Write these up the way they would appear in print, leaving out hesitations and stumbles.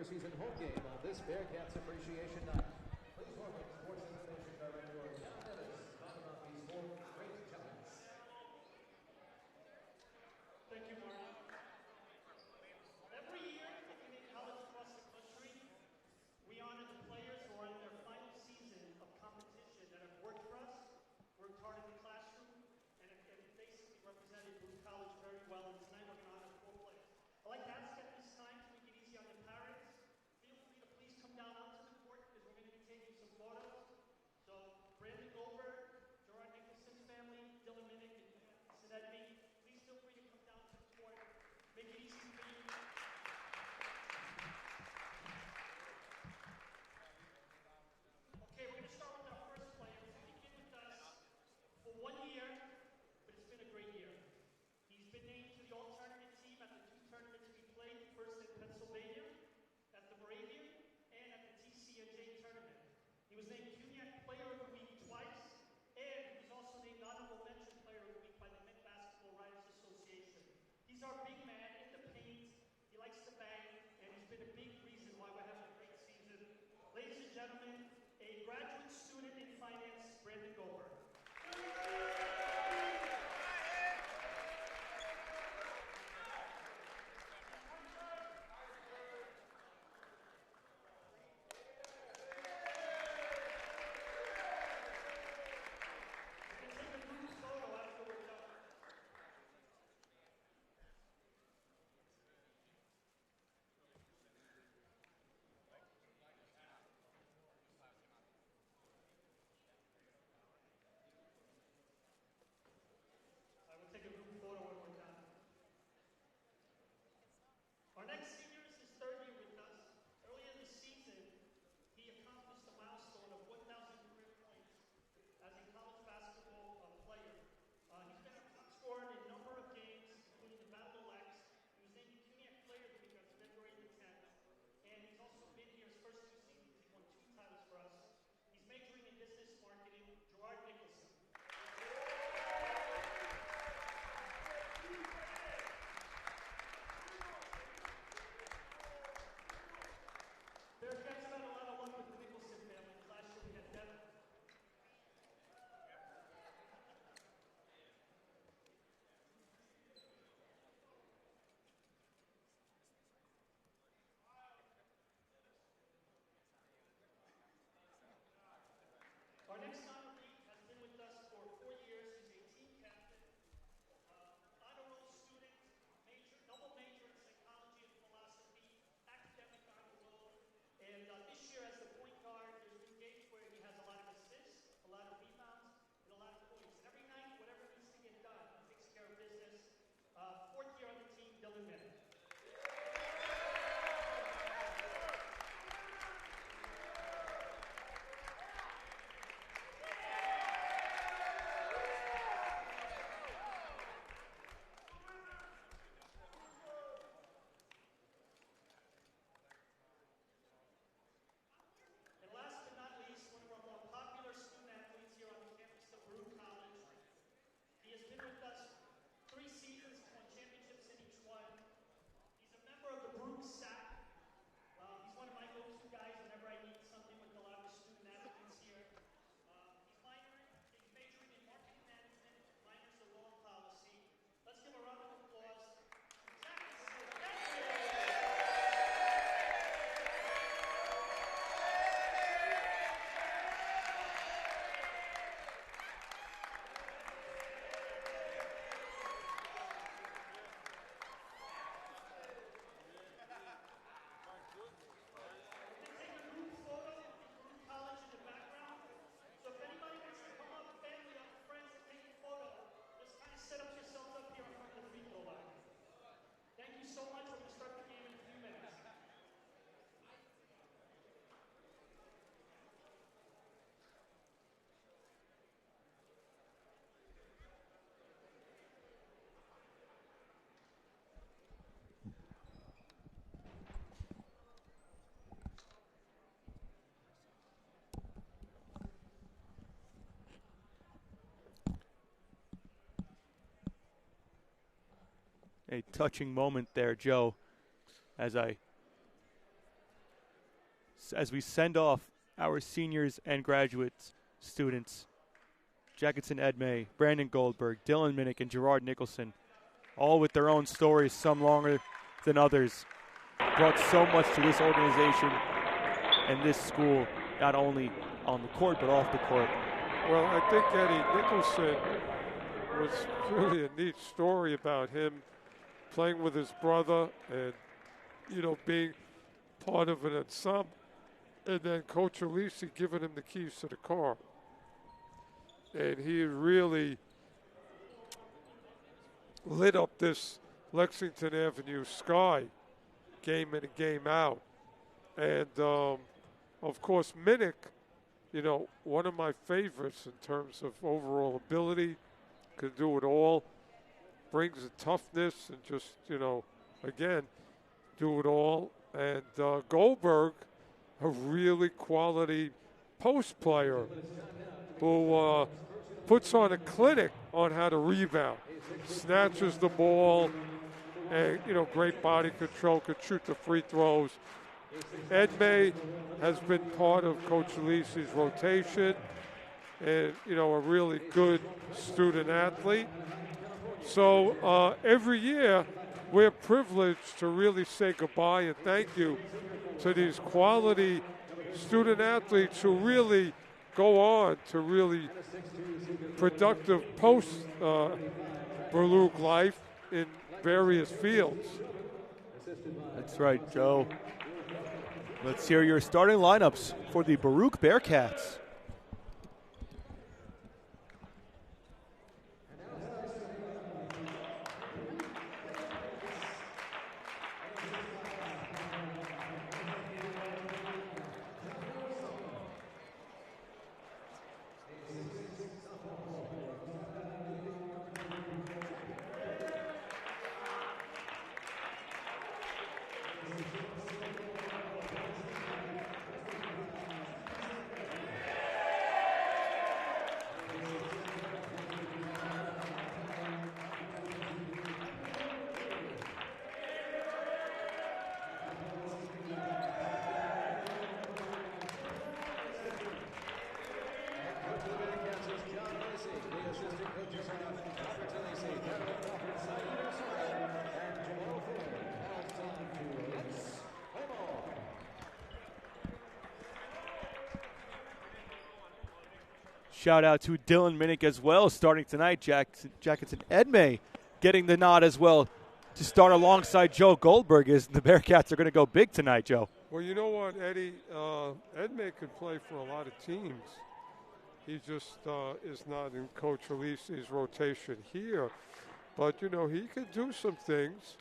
regular season home game of this Bearcats Appreciation Night. Please welcome Sports Information Director Jackenson Edme to talk about these four great talents. Thank you, Marty. Every year at community college across the country, we honor the players who are in their final season of competition that have worked for us, worked hard in the classroom, and have basically represented Lehman College very well. And tonight we're going to honor four players. I'd like to ask at this time to make it easy on the parents. Feel free to please come down onto the court because we're going to be taking some photos. So Brandon Goldberg, Gerard Nicholson's family, Minnick, and Jackenson Edme, please feel free to come down to the court. Make it easy for you. Okay, we're going to start with our first player. He's been with us for 1 year, but it's been a great year. He's been named to the all-tournament team at the two tournaments we played, first in Pennsylvania, at the Moravian, and at the TCNJ tournament. He was named CUNYAC Player of the Week twice, and he was also named Honorable Mention Player of the Week by the Men's Basketball Writers Association. He's our big man in the paint. He likes to bang, and he's been a big reason why we're having a great season. Ladies and gentlemen, a graduate student in finance, Brandon Goldberg. Take a group photo when we're done. Our next senior is his third year with us. Earlier this season, he accomplished a milestone of 1,000 career points as a college basketball player. He's been a top scorer in a number of games, including the Battle of Lex. He was named CUNYAC Player of the Week on February the 10th. And he's also been here his first 2 seasons. He won 2 titles for us. He's majoring in business marketing, Gerard Nicholson. Bearcats had a lot of luck with the Nicholson family. Last year we had Devin. Our next honoree has been with us for 4 years. He's a team captain, honor roll student, double major in psychology and philosophy, academic honor roll. And this year as the point guard, there's been games where he has a lot of assists, a lot of rebounds, and a lot of points. And every night, whatever needs to get done, he takes care of business. 4th year on the team, Minnick. Baruch College. He has been with us 3 seasons, won championships in each one. He's a member of the Baruch SAC. He's one of my go-to guys whenever I need something with a lot of student athletes here. He's majoring in marketing management, minors in law and policy. Let's give a round of applause to Jackenson Edme. Thank you so much. We're going to start the game in a few minutes. A touching moment there, Joe, as I as we send off our seniors and graduate students. Jackenson Edme, Brandon Goldberg, Dylan Minnick, and Gerard Nicholson, all with their own stories, some longer than others, brought so much to this organization and this school, not only on the court but off the court. Well, I think Eddie Nicholson was really a neat story about him playing with his brother and, you know, being part of an ensemble, and then Coach Alisi giving him the keys to the car. And he really lit up this Lexington Avenue sky game in and game out. And, of course, Minnick, you know, one of my favorites in terms of overall ability, can do it all, brings a toughness and just, you know, again, do it all. And Goldberg, a really quality post player who puts on a clinic on how to rebound, snatches the ball, and, you know, great body control, could shoot the free throws. Edme has been part of Coach Alisi's rotation and, you know, a really good student athlete. So every year we're privileged to really say goodbye and thank you to these quality student athletes who really go on to really productive post-Baruch life in various fields. That's right, Joe. Let's hear your starting lineups for the Baruch Bearcats. Shout out to Dylan Minnick as well, starting tonight. Jackenson Edme getting the nod as well to start alongside Joe Goldberg, as the Bearcats are going to go big tonight, Joe. Well, you know what, Eddie? Edme could play for a lot of teams. He just is not in Coach Alisi's rotation here. But, you know, he could do some things.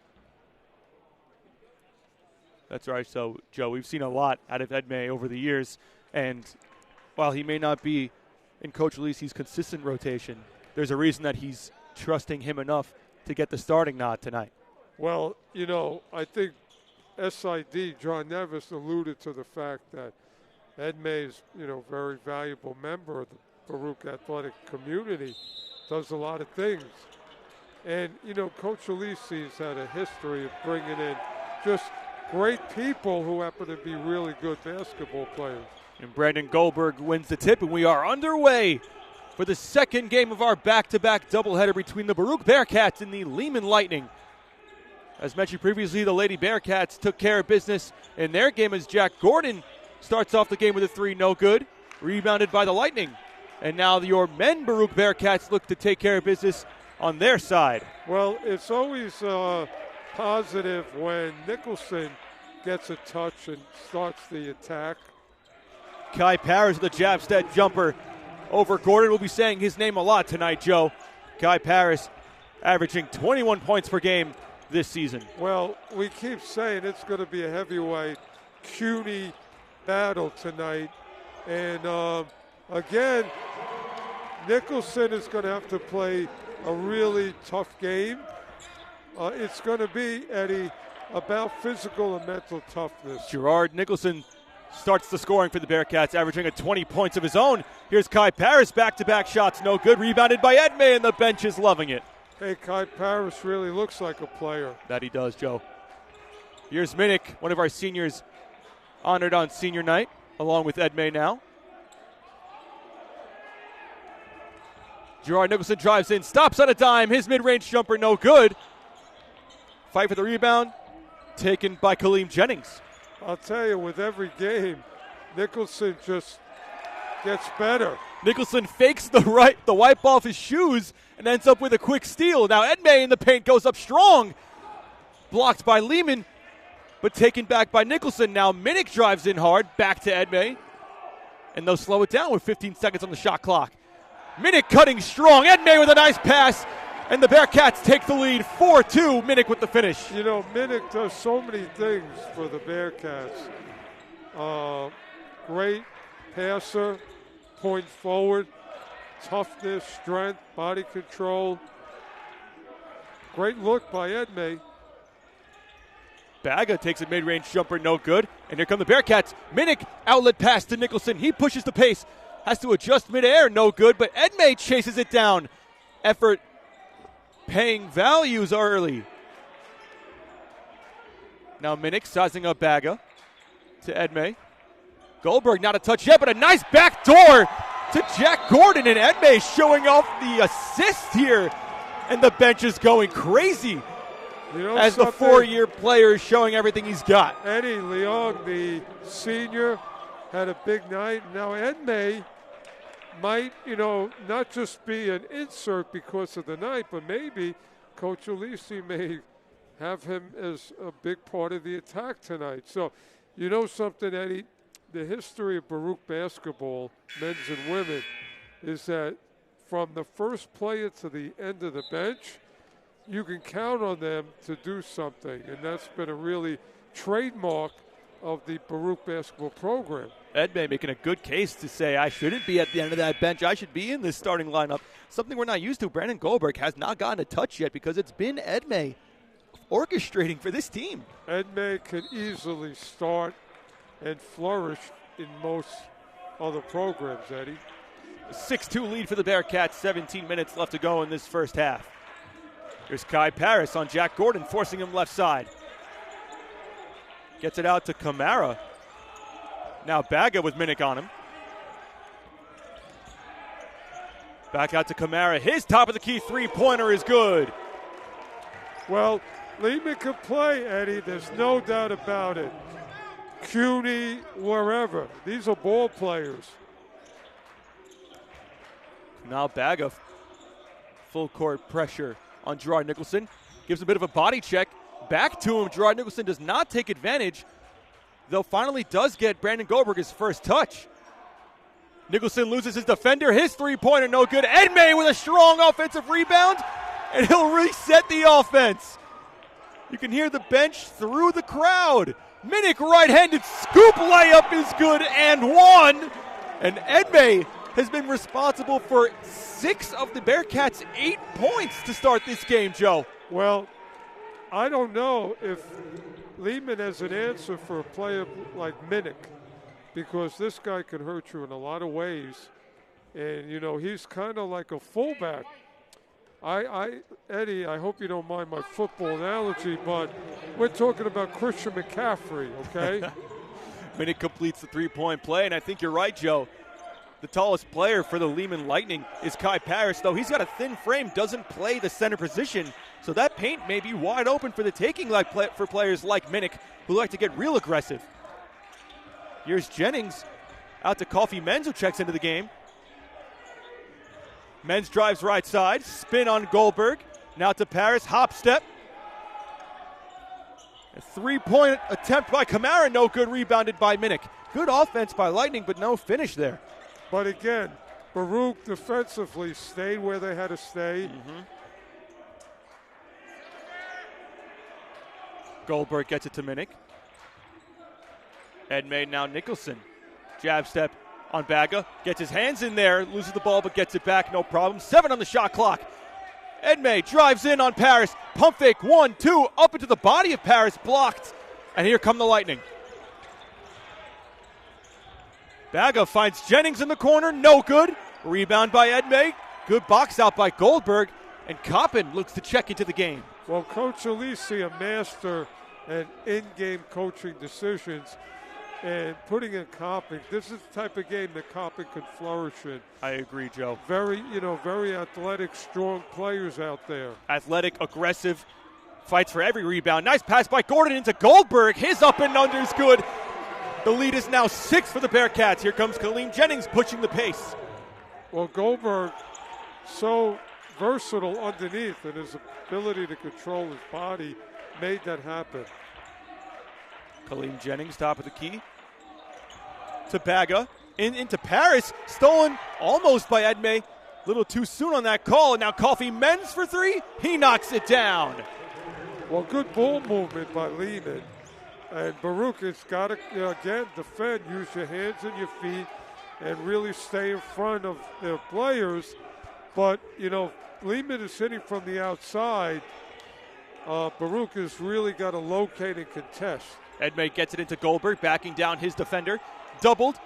That's right. So, Joe, we've seen a lot out of Edme over the years. And while he may not be in Coach Alisi's consistent rotation, there's a reason that he's trusting him enough to get the starting nod tonight. Well, you know, I think SID, John Nevis, alluded to the fact that Edme is, you know, a very valuable member of the Baruch athletic community, does a lot of things. And, you know, Coach Alisi's had a history of bringing in just great people who happen to be really good basketball players. And Brandon Goldberg wins the tip, and we are underway for the second game of our back-to-back doubleheader between the Baruch Bearcats and the Lehman Lightning. As mentioned previously, the Lady Bearcats took care of business in their game as Jack Gordon starts off the game with a three, no good, rebounded by the Lightning. And now your men Baruch Bearcats look to take care of business on their side. Well, it's always positive when Nicholson gets a touch and starts the attack. Kai Paris with a jab step jumper over Gordon. We'll be saying his name a lot tonight, Joe. Kai Paris averaging 21 points per game this season. Well, we keep saying it's going to be a heavyweight CUNY battle tonight. And again, Nicholson is going to have to play a really tough game. It's going to be, Eddie, about physical and mental toughness. Gerard Nicholson starts the scoring for the Bearcats, averaging 20 points of his own. Here's Kai Paris, back-to-back shots, no good. Rebounded by Edme, and the bench is loving it. Hey, Kai Paris really looks like a player. That he does, Joe. Here's Minnick, one of our seniors, honored on senior night, along with Edme now. Gerard Nicholson drives in, stops on a dime. His mid-range jumper, no good. Fight for the rebound, taken by Kaleem Jennings. I'll tell you, with every game, Nicholson just gets better. Nicholson fakes the wipe off his shoes and ends up with a quick steal. Now Edme in the paint goes up strong. Blocked by Lehman, but taken back by Nicholson. Now Minnick drives in hard, back to Edme. And they'll slow it down with 15 seconds on the shot clock. Minnick cutting strong. Edme with a nice pass. And the Bearcats take the lead 4-2. Minnick with the finish. You know, Minnick does so many things for the Bearcats. Great passer, point forward, toughness, strength, body control. Great look by Edme. Baga takes a mid-range jumper, no good. And here come the Bearcats. Minnick, outlet pass to Nicholson. He pushes the pace. Has to adjust midair, no good. But Edme chases it down. Effort paying values early. Now Minnick sizing up Baga to Edme. Goldberg not a touch yet, but a nice back door to Jack Gordon. And Edme showing off the assist here. And the bench is going crazy. You know, as the 4-year player is showing everything he's got. Eddie Leong, the senior, had a big night. Now Edme might, not just be an insert because of the night, but maybe Coach Alisi may have him as a big part of the attack tonight. So, you know something, Eddie? The history of Baruch basketball, men's and women, is that from the first player to the end of the bench, you can count on them to do something, and that's been a really trademark of the Baruch basketball program. Edme making a good case to say, I shouldn't be at the end of that bench. I should be in this starting lineup. Something we're not used to. Brandon Goldberg has not gotten a touch yet because it's been Edme orchestrating for this team. Edme can easily start and flourish in most other programs, Eddie. A 6-2 lead for the Bearcats. 17 minutes left to go in this first half. Here's Kai Paris on Jack Gordon, forcing him left side. Gets it out to Kamara. Now Baga with Minnick on him. Back out to Kamara. His top of the key three-pointer is good. Well, Lehman can play, Eddie. There's no doubt about it. CUNY, wherever. These are ball players. Now Baga, full court pressure on Gerard Nicholson. Gives a bit of a body check. Back to him. Gerard Nicholson does not take advantage, though finally does get Brandon Goldberg his first touch. Nicholson loses his defender. His three-pointer no good. Edme with a strong offensive rebound, and he'll reset the offense. You can hear the bench through the crowd. Minnick right-handed scoop layup is good and one. And Edme has been responsible for 6 of the Bearcats' 8 points to start this game, Joe. Well, I don't know if Lehman has an answer for a player like Minnick, because this guy can hurt you in a lot of ways. And, he's kind of like a fullback. Eddie, I hope you don't mind my football analogy, but we're talking about Christian McCaffrey, okay? Minnick completes the three-point play, and I think you're right, Joe. The tallest player for the Lehman Lightning is Kai Paris, though he's got a thin frame, doesn't play the center position, so that paint may be wide open for the taking for players like Minnick, who like to get real aggressive. Here's Jennings out to Coffee Menz, who checks into the game. Menz drives right side, spin on Goldberg, now to Paris, hop step. A three-point attempt by Kamara, no good, rebounded by Minnick. Good offense by Lightning, but no finish there. But again, Baruch defensively stayed where they had to stay. Goldberg gets it to Minnick. Edme now Nicholson. Jab step on Baga. Gets his hands in there, loses the ball but gets it back, no problem. 7 on the shot clock. Edme drives in on Paris. Pump fake, 1-2, up into the body of Paris, blocked. And here come the Lightning. Baga finds Jennings in the corner, no good. Rebound by Edme. Good box out by Goldberg. And Coppin looks to check into the game. Well, Coach Alisi, a master at in-game coaching decisions, and putting in Coppin. This is the type of game that Coppin could flourish in. I agree, Joe. Very athletic, strong players out there. Athletic, aggressive, fights for every rebound. Nice pass by Gordon into Goldberg. His up and under is good. The lead is now 6 for the Bearcats. Here comes Kaleem Jennings pushing the pace. Well, Goldberg, so versatile underneath, and his ability to control his body made that happen. Kaleem Jennings, top of the key. To Baga. Into Paris. Stolen almost by Edme. A little too soon on that call. And now Coffee Men's for 3. He knocks it down. Well, good ball movement by Lehman. And Baruch has got to, again, defend. Use your hands and your feet and really stay in front of their players. But, Lehman is hitting from the outside. Baruch has really got to locate and contest. Edme gets it into Goldberg, backing down his defender. Doubled.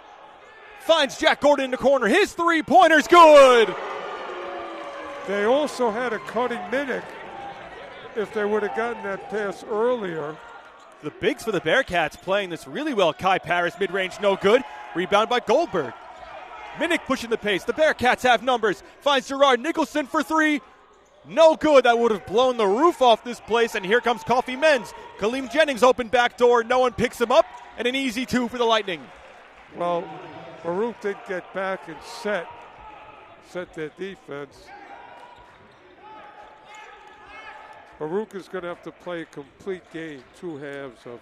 Finds Jack Gordon in the corner. His three-pointer's good. They also had a cutting Minnick if they would have gotten that pass earlier. The bigs for the Bearcats playing this really well. Kai Paris, mid-range, no good. Rebound by Goldberg. Minnick pushing the pace. The Bearcats have numbers. Finds Gerard Nicholson for 3. No good. That would have blown the roof off this place. And here comes Coffee Men's. Kaleem Jennings open back door. No one picks him up. And an easy 2 for the Lightning. Well, Baruch did get back and set their defense. Baruch is going to have to play a complete game, 2 halves of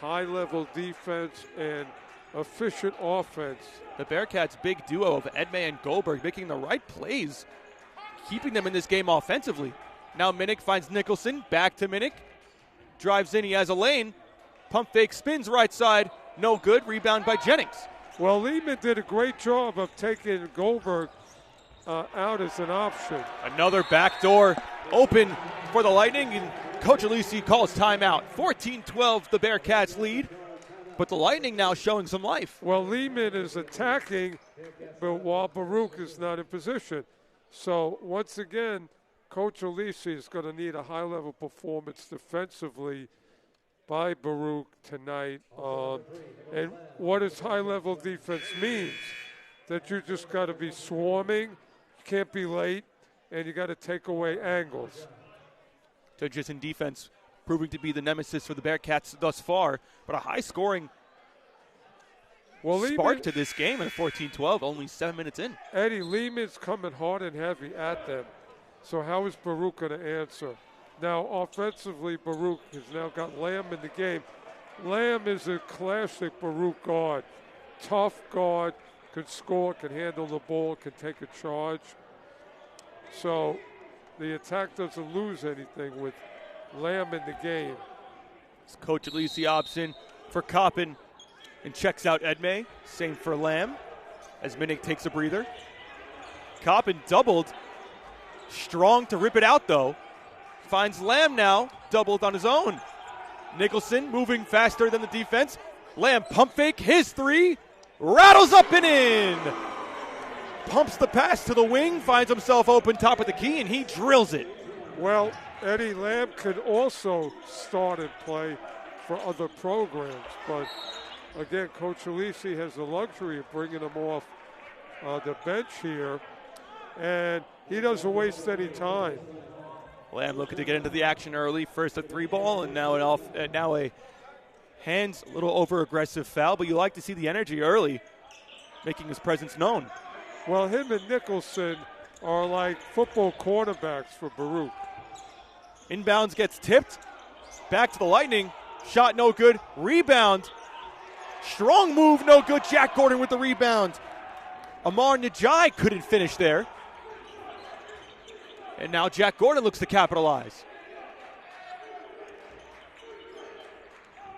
high-level defense and efficient offense. The Bearcats' big duo of Edme and Goldberg making the right plays, keeping them in this game offensively. Now Minnick finds Nicholson, back to Minnick. Drives in, he has a lane. Pump fake, spins right side, no good. Rebound by Jennings. Well, Lehman did a great job of taking Goldberg out as an option. Another backdoor open for the Lightning, and Coach Alisi calls timeout. 14-12, the Bearcats lead, but the Lightning now showing some life. Well, Lehman is attacking, but while Baruch is not in position. So, once again, Coach Alisi is going to need a high-level performance defensively by Baruch tonight. And what does high-level defense means? That you just got to be swarming, you can't be late, and you got to take away angles. Just in defense, proving to be the nemesis for the Bearcats thus far, but a high-scoring spark to this game at 14-12, only 7 minutes in. Eddie, Lehman's coming hard and heavy at them. So how is Baruch going to answer? Now, offensively, Baruch has now got Lam in the game. Lam is a classic Baruch guard. Tough guard, can score, can handle the ball, can take a charge. So the attack doesn't lose anything with Lam in the game. It's Coach Alisi option for Coppin and checks out Edme. Same for Lam as Minnick takes a breather. Coppin doubled. Strong to rip it out, though. Finds Lam now, doubled on his own. Nicholson moving faster than the defense. Lam pump fake, his 3. Rattles up and in. Pumps the pass to the wing, finds himself open top of the key, and he drills it. Well, Eddie, Lam could also start and play for other programs, but again, Coach Alisi has the luxury of bringing him off the bench here, and he doesn't waste any time. Lam looking to get into the action early. First a 3-ball, and now a hands a little over-aggressive foul, but you like to see the energy early, making his presence known. Well, him and Nicholson are like football quarterbacks for Baruch. Inbounds gets tipped. Back to the Lightning. Shot no good. Rebound. Strong move, no good. Jack Gordon with the rebound. Amar Najai couldn't finish there. And now Jack Gordon looks to capitalize.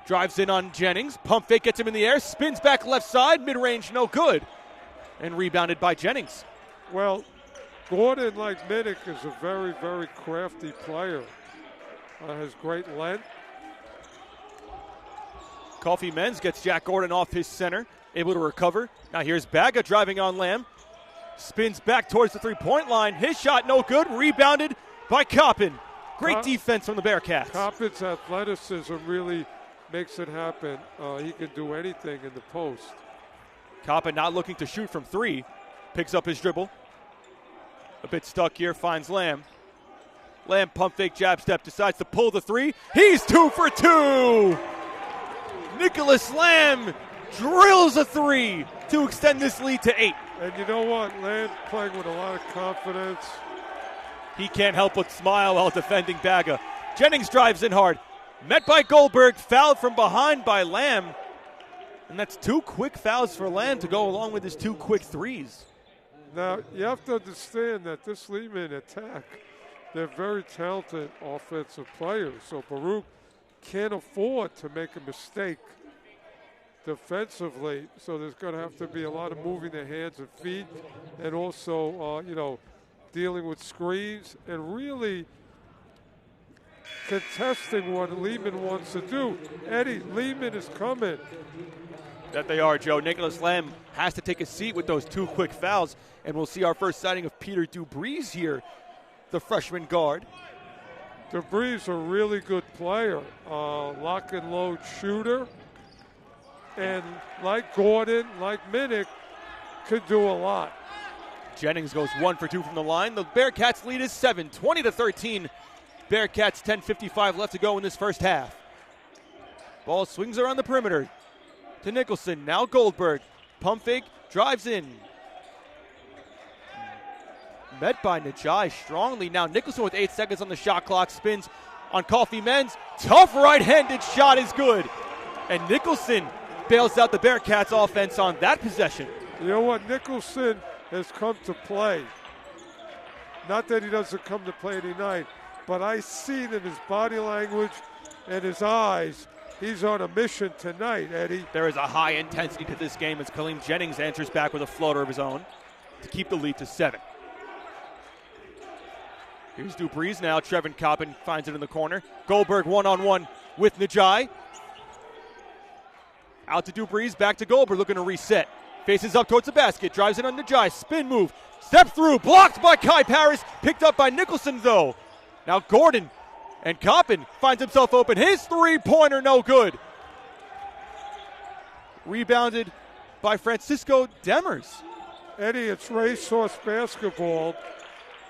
Drives in on Jennings. Pump fake gets him in the air. Spins back left side. Mid-range, no good. And rebounded by Jennings. Well, Gordon, like Minnick, is a very, very crafty player. Has great length. Coffee Men's gets Jack Gordon off his center. Able to recover. Now here's Baga driving on Lam. Spins back towards the three-point line. His shot no good. Rebounded by Coppin. Great defense from the Bearcats. Coppin's athleticism really makes it happen. He can do anything in the post. Coppin not looking to shoot from three. Picks up his dribble. A bit stuck here, finds Lam. Lam pump fake jab step, decides to pull the three. He's 2 for 2! Nicholas Lam drills a three to extend this lead to 8. And you know what? Lam playing with a lot of confidence. He can't help but smile while defending Baga. Jennings drives in hard. Met by Goldberg, fouled from behind by Lam. And that's 2 quick fouls for Lam to go along with his 2 quick threes. Now, you have to understand that this Lehman attack, they're very talented offensive players. So Baruch can't afford to make a mistake defensively. So there's going to have to be a lot of moving their hands and feet, and also, dealing with screens and really contesting what Lehman wants to do. Eddie, Lehman is coming. That they are, Joe. Nicholas Lam has to take a seat with those 2 quick fouls, and we'll see our first sighting of Peter Dubreeze here, the freshman guard. Dubreeze a really good player, lock and load shooter, and like Gordon, like Minnick, could do a lot. Jennings goes 1 for 2 from the line. The Bearcats lead is 7, 20-13. Bearcats 10:55 left to go in this first half. Ball swings around the perimeter to Nicholson. Now Goldberg. Pump fake, drives in. Met by Najai strongly. Now Nicholson with 8 seconds on the shot clock. Spins on Coffee Men's. Tough right-handed shot is good. And Nicholson bails out the Bearcats offense on that possession. You know what? Nicholson has come to play. Not that he doesn't come to play any night, but I see it in his body language and his eyes. He's on a mission tonight, Eddie. There is a high intensity to this game as Kaleem Jennings answers back with a floater of his own to keep the lead to 7. Here's Dubreeze now. Trevon Coppin finds it in the corner. Goldberg one-on-one with Najai. Out to Dubreeze, back to Goldberg, looking to reset. Faces up towards the basket, drives in on Najai, spin move, step through, blocked by Kai Paris, picked up by Nicholson though. Now Gordon and Coppin finds himself open. His three-pointer no good. Rebounded by Francisco Demers. Eddie, it's racehorse basketball.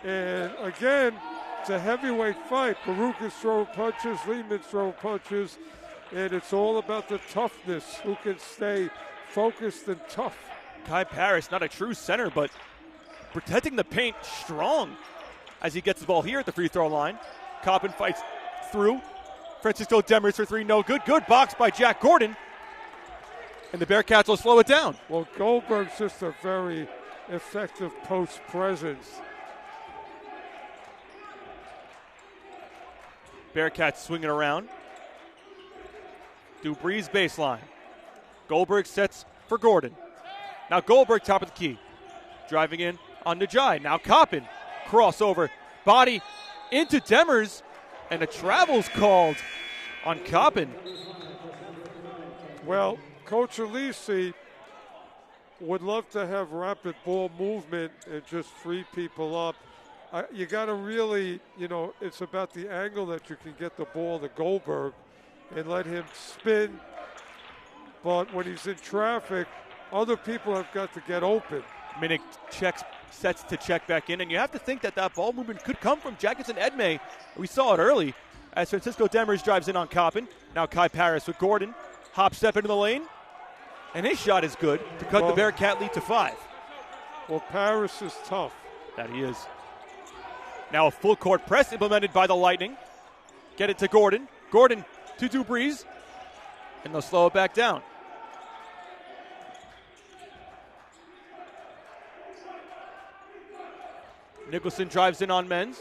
And again, it's a heavyweight fight. Baruch is throwing punches, Lehman's throwing punches. And it's all about the toughness, who can stay focused and tough. Kai Paris, not a true center, but protecting the paint strong as he gets the ball here at the free throw line. Coppin fights through. Francisco Demers for 3, no good. Good box by Jack Gordon. And the Bearcats will slow it down. Well, Goldberg's just a very effective post presence. Bearcats swinging around. Dubreeze baseline. Goldberg sets for Gordon. Now Goldberg top of the key. Driving in on Najai. Now Coppin. Crossover. Body into Demers. And a travel's called on Coppin. Well, Coach Alisi would love to have rapid ball movement and just free people up. You got to really, it's about the angle that you can get the ball to Goldberg and let him spin. But when he's in traffic, other people have got to get open. Minnick sets to check back in, and you have to think that ball movement could come from Jackenson Edme. We saw it early as Francisco Demers drives in on Coppin. Now Kai Paris with Gordon. Hop step into the lane, and his shot is good to cut the Bearcat lead to 5. Well, Paris is tough. That he is. Now a full court press implemented by the Lightning. Get it to Gordon. Gordon to Dubreeze, and they'll slow it back down. Nicholson drives in on Men's.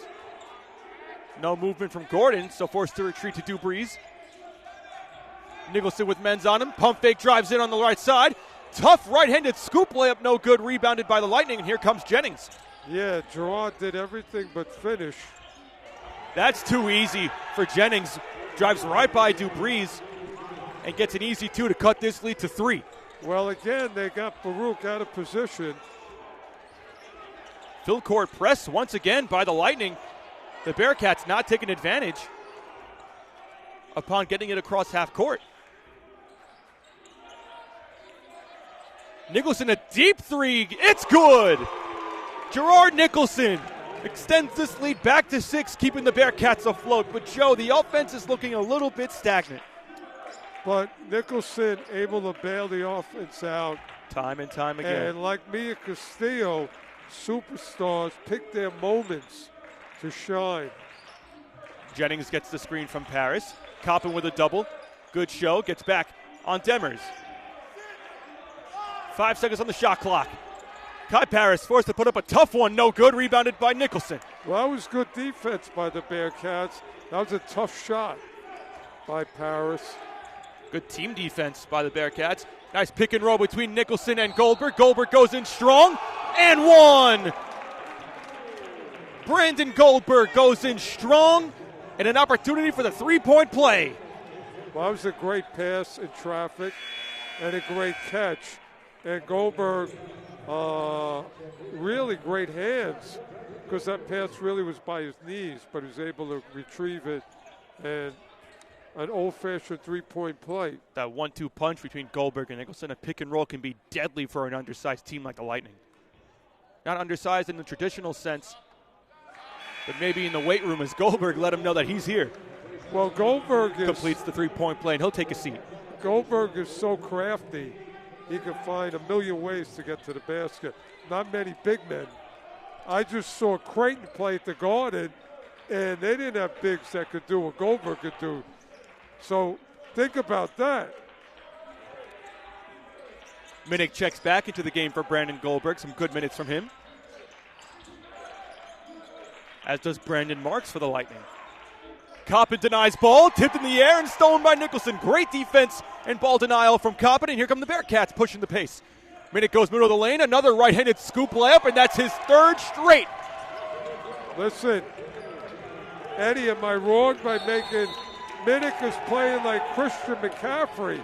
No movement from Gordon, so forced to retreat to Dubreeze. Nicholson with Men's on him. Pump fake drives in on the right side. Tough right-handed scoop layup, no good. Rebounded by the Lightning, and here comes Jennings. Yeah, Gerard did everything but finish. That's too easy for Jennings. Drives right by Dubreeze and gets an easy 2 to cut this lead to 3. Well, again, they got Baruch out of position. Full court press once again by the Lightning. The Bearcats not taking advantage upon getting it across half court. Nicholson, a deep three. It's good. Gerard Nicholson extends this lead back to 6, keeping the Bearcats afloat. But, Joe, the offense is looking a little bit stagnant. But Nicholson able to bail the offense out. Time and time again. And like Mia Castillo, superstars pick their moments to shine. Jennings gets the screen from Paris. Coppin with a double. Good show. Gets back on Demers. 5 seconds on the shot clock. Kai Paris forced to put up a tough one. No good. Rebounded by Nicholson. Well, that was good defense by the Bearcats. That was a tough shot by Paris. Good team defense by the Bearcats. Nice pick and roll between Nicholson and Goldberg. Goldberg goes in strong and one. Brandon Goldberg goes in strong and an opportunity for the three-point play. Well, that was a great pass in traffic and a great catch. And Goldberg, really great hands because that pass really was by his knees, but he was able to retrieve it and an old-fashioned three-point play. That 1-2 punch between Goldberg and Nicholson, a pick and roll can be deadly for an undersized team like the Lightning. Not undersized in the traditional sense, but maybe in the weight room as Goldberg let him know that he's here. Well, Goldberg completes the three-point play, and he'll take a seat. Goldberg is so crafty. He can find a million ways to get to the basket. Not many big men. I just saw Creighton play at the Garden, and they didn't have bigs that could do what Goldberg could do. So think about that. Minnick checks back into the game for Brandon Goldberg. Some good minutes from him. As does Brandon Marks for the Lightning. Coppin denies ball, tipped in the air and stolen by Nicholson. Great defense and ball denial from Coppin, and here come the Bearcats pushing the pace. Minnick goes middle of the lane, another right-handed scoop layup, and that's his third straight. Listen, Eddie, am I wrong by making Minnick is playing like Christian McCaffrey?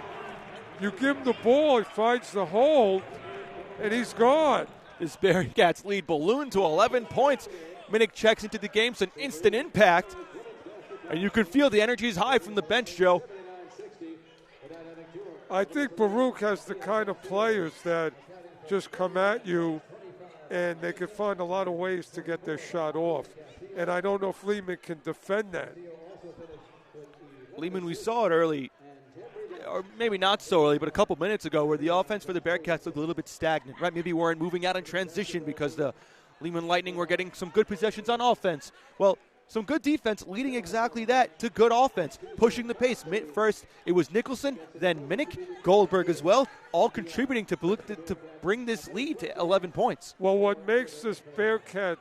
You give him the ball, he finds the hole, and he's gone. This Bearcats lead ballooned to 11 points. Minnick checks into the game, so an instant impact. And you can feel the energy is high from the bench, Joe. I think Baruch has the kind of players that just come at you and they can find a lot of ways to get their shot off. And I don't know if Lehman can defend that. Lehman, we saw it early, or maybe not so early, but a couple minutes ago where the offense for the Bearcats looked a little bit stagnant, right? Maybe weren't moving out in transition because the Lehman Lightning were getting some good possessions on offense. Well, some good defense leading exactly that to good offense, pushing the pace. First, it was Nicholson, then Minnick, Goldberg as well, all contributing to bring this lead to 11 points. Well, what makes this Bearcat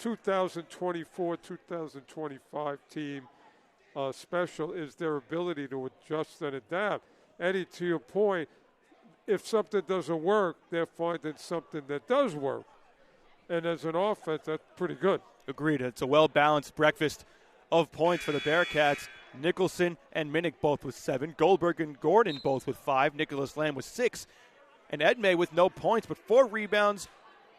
2024-2025 team special is their ability to adjust and adapt. Eddie, to your point, if something doesn't work, they're finding something that does work. And as an offense, that's pretty good. Agreed. It's a well-balanced breakfast of points for the Bearcats. Nicholson and Minnick both with 7. Goldberg and Gordon both with 5. Nicholas Lam with 6. And Edme with no points, but 4 rebounds,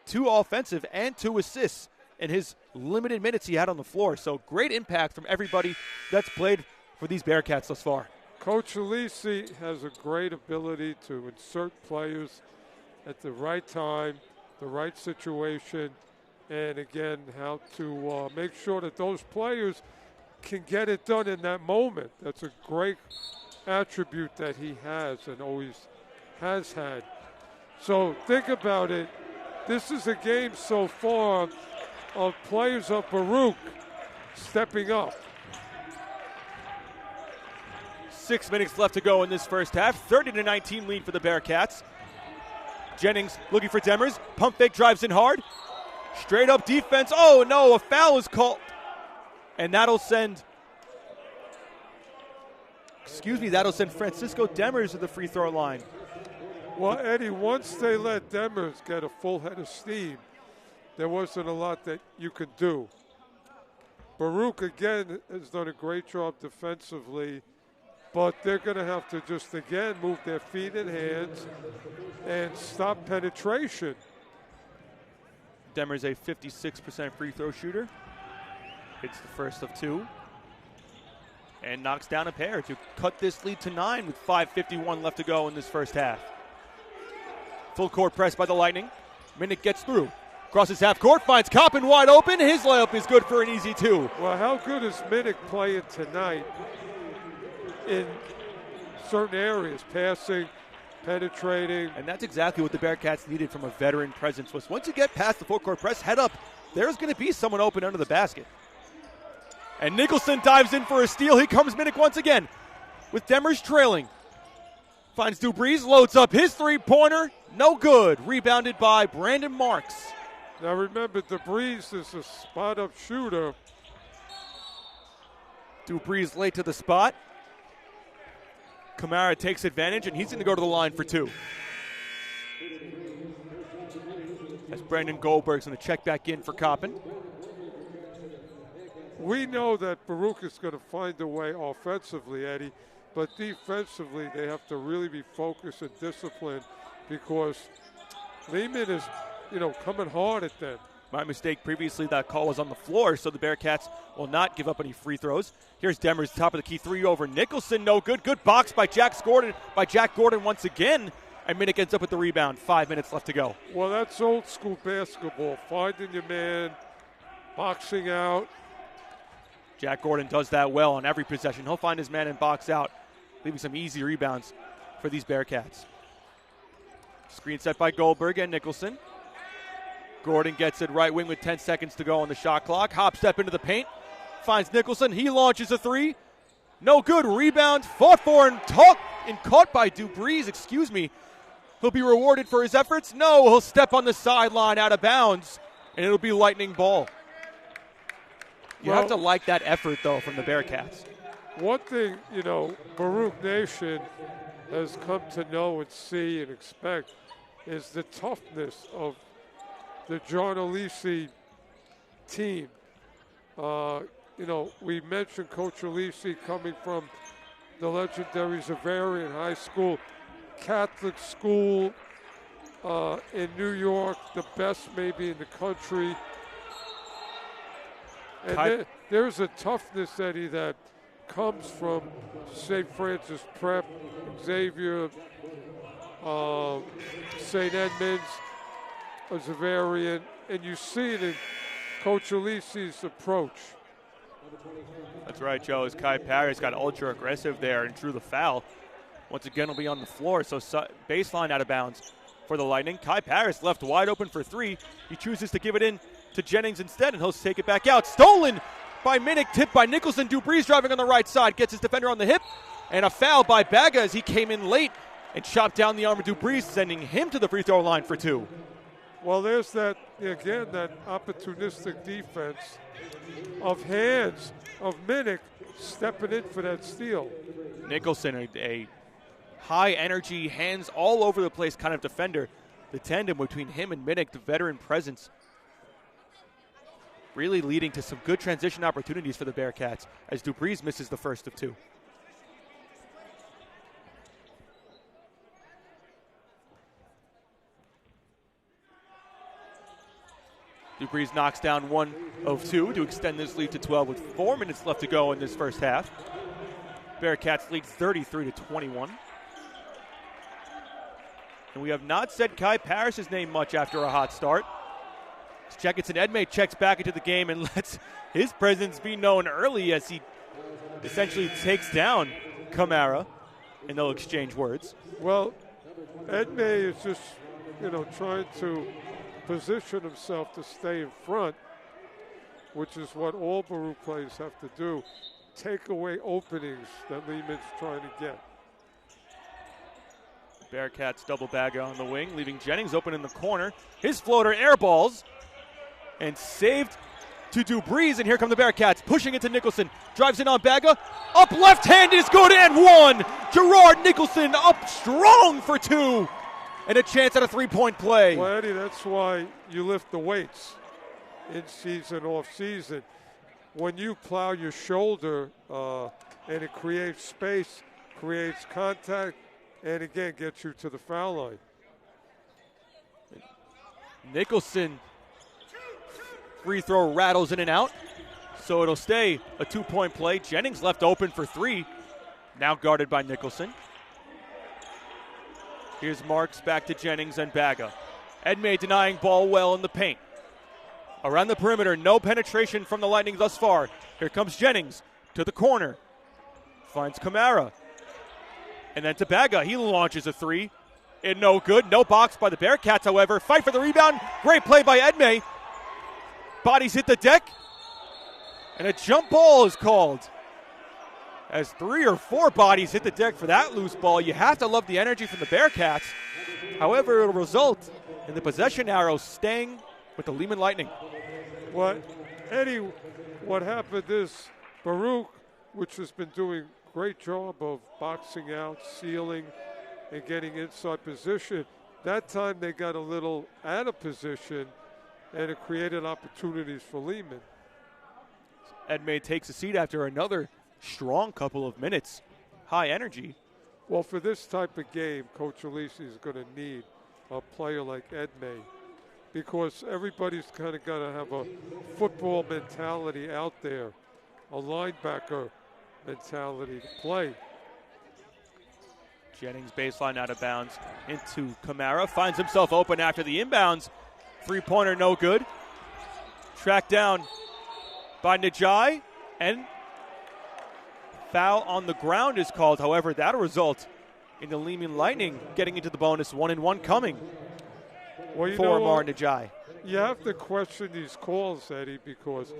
2 offensive, and 2 assists in his limited minutes he had on the floor. So great impact from everybody that's played for these Bearcats thus far. Coach Alisi has a great ability to insert players at the right time, the right situation, and again, how to make sure that those players can get it done in that moment. That's a great attribute that he has and always has had. So think about it. This is a game so far of players of Baruch stepping up. 6 minutes left to go in this first half. 30-19 lead for the Bearcats. Jennings looking for Demers. Pump fake, drives in hard. Straight up defense. Oh, no, a foul is called. And that'll send Francisco Demers to the free throw line. Well, Eddie, once they let Demers get a full head of steam, there wasn't a lot that you could do. Baruch, again, has done a great job defensively, but they're going to have to just, again, move their feet and hands and stop penetration. Demers a 56% free throw shooter. Hits the first of 2. And knocks down a pair to cut this lead to 9 with 5:51 left to go in this first half. Full court press by the Lightning. Minnick gets through. Crosses half court, finds Coppin wide open. His layup is good for an easy 2. Well, how good is Minnick playing tonight in certain areas, passing, penetrating? And that's exactly what the Bearcats needed from a veteran presence. Was once you get past the full court press, head up, there's going to be someone open under the basket. And Nicholson dives in for a steal. Here comes Minnick once again with Demers trailing. Finds Dubriz, loads up his three-pointer. No good. Rebounded by Brandon Marks. Now remember, Dubriz is a spot-up shooter. Dubriz late to the spot. Kamara takes advantage, and he's going to go to the line for 2. As Brandon Goldberg's going to check back in for Coppin. We know that Baruch is going to find a way offensively, Eddie, but defensively they have to really be focused and disciplined because Lehman is, coming hard at them. My mistake previously, that call was on the floor, so the Bearcats will not give up any free throws. Here's Demers, top of the key 3 over Nicholson. No good. Good box by Jack Gordon once again. And Minnick ends up with the rebound. 5 minutes left to go. Well, that's old school basketball. Finding your man, boxing out. Jack Gordon does that well on every possession. He'll find his man and box out, leaving some easy rebounds for these Bearcats. Screen set by Goldberg and Nicholson. Gordon gets it right wing with 10 seconds to go on the shot clock. Hop step into the paint. Finds Nicholson. He launches a 3. No good. Rebound. Fought for and caught by Dubriz. He'll be rewarded for his efforts. No, he'll step on the sideline out of bounds, and it'll be Lightning ball. You have to like that effort, though, from the Bearcats. One thing, Baruch Nation has come to know and see and expect is the toughness of the John Alisi team. We mentioned Coach Alisi coming from the legendary Zavarian High School, Catholic school in New York, the best maybe in the country. And there's a toughness, Eddie, that comes from St. Francis Prep, Xavier, St. Edmunds, Zavarian, and you see it in Coach Alisi's approach. That's right, Joe. As Kai Paris got ultra aggressive there and drew the foul. Once again, will be on the floor, so baseline out of bounds for the Lightning. Kai Paris left wide open for 3. He chooses to give it in to Jennings instead, and he'll take it back out. Stolen by Minnick, tipped by Nicholson. Dubriz driving on the right side, gets his defender on the hip, and a foul by Baga as he came in late and chopped down the arm of Dubriz, sending him to the free throw line for 2. Well, there's that opportunistic defense of hands of Minnick stepping in for that steal. Nicholson, a high energy, hands all over the place kind of defender. The tandem between him and Minnick, the veteran presence, really leading to some good transition opportunities for the Bearcats as Dubriz misses the first of 2. Dubriz knocks down 1 of 2 to extend this lead to 12 with 4 minutes left to go in this first half. Bearcats lead 33-21. And we have not said Kai Paris' name much after a hot start. Jackenson Edme checks back into the game and lets his presence be known early as he essentially takes down Kamara, and they'll exchange words. Well, Edme is just, trying to position himself to stay in front, which is what all Baruch players have to do. Take away openings that Lehman's trying to get. Bearcats double Baga on the wing, leaving Jennings open in the corner. His floater airballs and saved to Dubriz, and here come the Bearcats, pushing into Nicholson. Drives in on Baga. Up left hand is good and 1. Gerard Nicholson up strong for 2. And a chance at a 3-point play. Well, Eddie, that's why you lift the weights in season, off season. When you plow your shoulder and it creates space, creates contact, and again gets you to the foul line. Nicholson free throw rattles in and out, so it'll stay a 2-point play. Jennings left open for 3, now guarded by Nicholson. Here's Marks back to Jennings and Baga. Edme denying ball well in the paint. Around the perimeter, no penetration from the Lightning thus far. Here comes Jennings to the corner. Finds Kamara. And then to Baga. He launches a three. And no good. No box by the Bearcats, however. Fight for the rebound. Great play by Edme. Bodies hit the deck. And a jump ball is called. As 3 or 4 bodies hit the deck for that loose ball. You have to love the energy from the Bearcats. However, it'll result in the possession arrow staying with the Lehman Lightning. Eddie, what happened is Baruch, which has been doing a great job of boxing out, sealing, and getting inside position, that time they got a little out of position, and it created opportunities for Lehman. Edme takes a seat after another strong couple of minutes. High energy. Well, for this type of game, Coach Alisi is going to need a player like Edme, because everybody's kind of got to have a football mentality out there, a linebacker mentality to play. Jennings baseline out of bounds into Kamara. Finds himself open after the inbounds. Three-pointer no good. Tracked down by Najai, and foul on the ground is called. However, that'll result in the Lehman Lightning getting into the bonus. 1-and-1 coming for Amar Najai. You have to question these calls, Eddie, because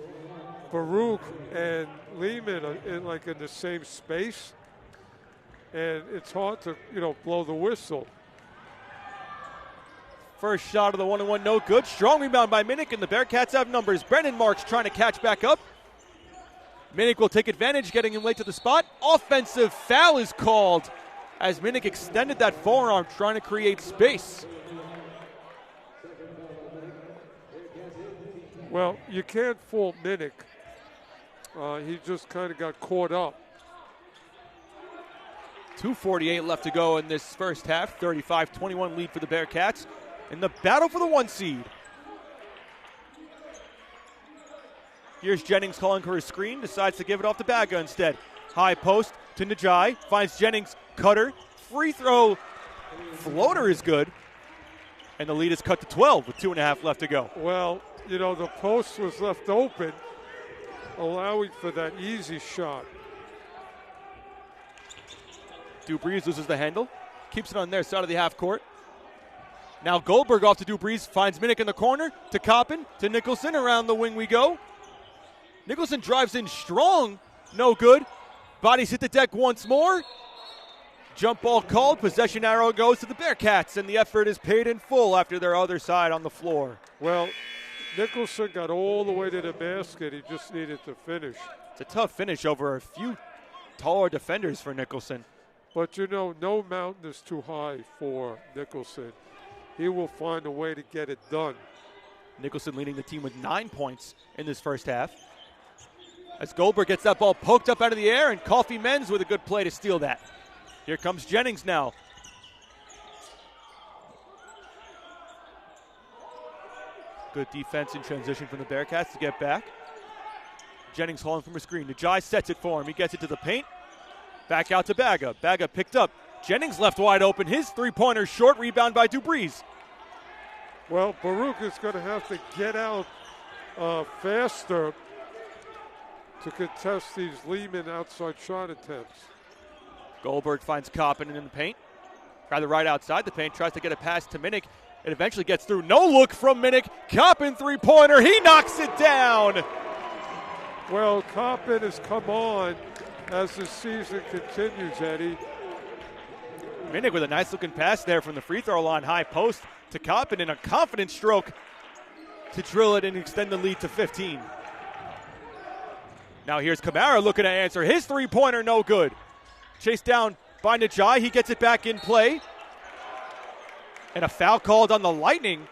Baruch and Lehman are in the same space, and it's hard to blow the whistle. First shot of the 1-and-1 no good. Strong rebound by Minnick, and the Bearcats have numbers. Brandon Marks trying to catch back up. Minnick will take advantage, getting him late to the spot. Offensive foul is called as Minnick extended that forearm, trying to create space. Well, you can't fault Minnick. He just kind of got caught up. 2:48 left to go in this first half. 35-21 lead for the Bearcats in the battle for the 1 seed. Here's Jennings calling for a screen, decides to give it off to Baga instead. High post to Najai, finds Jennings, cutter, free throw, floater is good, and the lead is cut to 12 with 2.5 left to go. Well, the post was left open, allowing for that easy shot. Dubriz loses the handle, keeps it on their side of the half court. Now Goldberg off to Dubriz, finds Minnick in the corner, to Coppin, to Nicholson, around the wing we go. Nicholson drives in strong, no good. Bodies hit the deck once more. Jump ball called, possession arrow goes to the Bearcats, and the effort is paid in full after their other side on the floor. Well, Nicholson got all the way to the basket. He just needed to finish. It's a tough finish over a few taller defenders for Nicholson. But no mountain is too high for Nicholson. He will find a way to get it done. Nicholson leading the team with 9 points in this first half. As Goldberg gets that ball poked up out of the air, and Coffee Menz with a good play to steal that. Here comes Jennings now. Good defense in transition from the Bearcats to get back. Jennings hauling from a screen. Najai sets it for him. He gets it to the paint. Back out to Baga. Baga picked up. Jennings left wide open. His three-pointer short, rebound by Dubriz. Well, Baruch is going to have to get out faster to contest these Lehman outside shot attempts. Goldberg finds Coppin in the paint. Rather right outside the paint. Tries to get a pass to Minnick. It eventually gets through. No look from Minnick. Coppin three-pointer. He knocks it down. Well, Coppin has come on as the season continues, Eddie. Minnick with a nice-looking pass there from the free throw line. High post to Coppin in a confident stroke to drill it and extend the lead to 15. Now here's Kamara looking to answer. His three-pointer no good. Chased down by Najai. He gets it back in play. And a foul called on the Lightning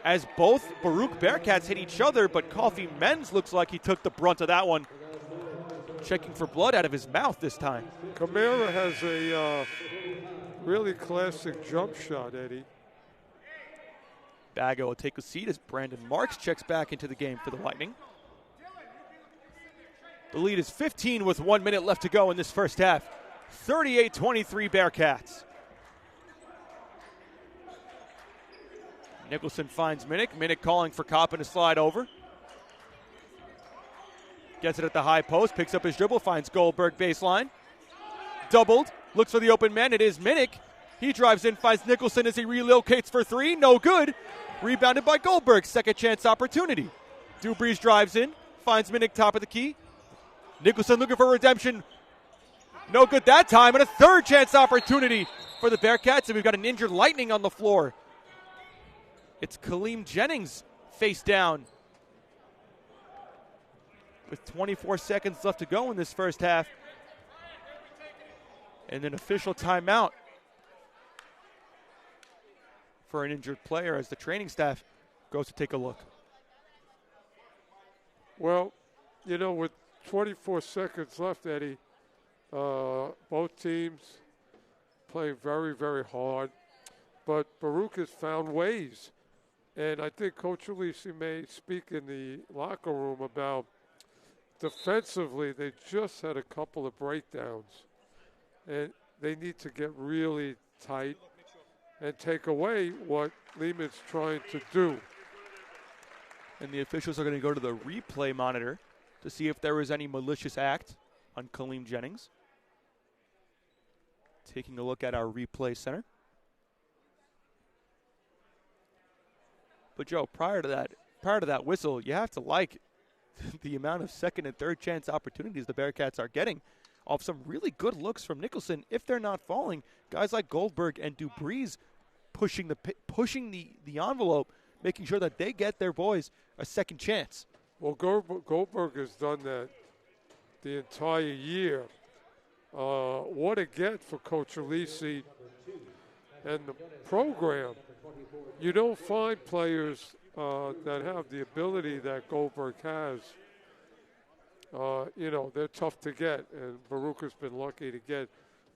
as both Baruch Bearcats hit each other, but Coffee Menz looks like he took the brunt of that one. Checking for blood out of his mouth this time. Kamara has a really classic jump shot, Eddie. Baga will take a seat as Brandon Marks checks back into the game for the Lightning. The lead is 15 with 1 minute left to go in this first half. 38-23 Bearcats. Nicholson finds Minnick. Minnick calling for Coppin to slide over. Gets it at the high post, picks up his dribble, finds Goldberg baseline. Doubled, looks for the open man. It is Minnick. He drives in, finds Nicholson as he relocates for three. No good. Rebounded by Goldberg. Second chance opportunity. Dubreeze drives in, finds Minnick top of the key. Nicholson looking for redemption. No good that time. And a third chance opportunity for the Bearcats. And we've got an injured Lightning on the floor. It's Kaleem Jennings face down. With 24 seconds left to go in this first half. And an official timeout for an injured player as the training staff goes to take a look. Well, you know, with 24 seconds left, Eddie, both teams playing very, very hard. But Baruch has found ways. And I think Coach Alisi may speak in the locker room about defensively, they just had a couple of breakdowns. And they need to get really tight and take away what Lehman's trying to do. And the officials are going to go to the replay monitor to see if there was any malicious act on Kaleem Jennings. Taking a look at our replay center. But Joe, prior to that whistle, you have to like the amount of second and third chance opportunities the Bearcats are getting off some really good looks from Nicholson. If they're not falling, guys like Goldberg and Dubreeze pushing the envelope, making sure that they get their boys a second chance. Well, Goldberg has done that the entire year. What a get for Coach Alisi and the program. You don't find players that have the ability that Goldberg has. You know, they're tough to get, and Baruch has been lucky to get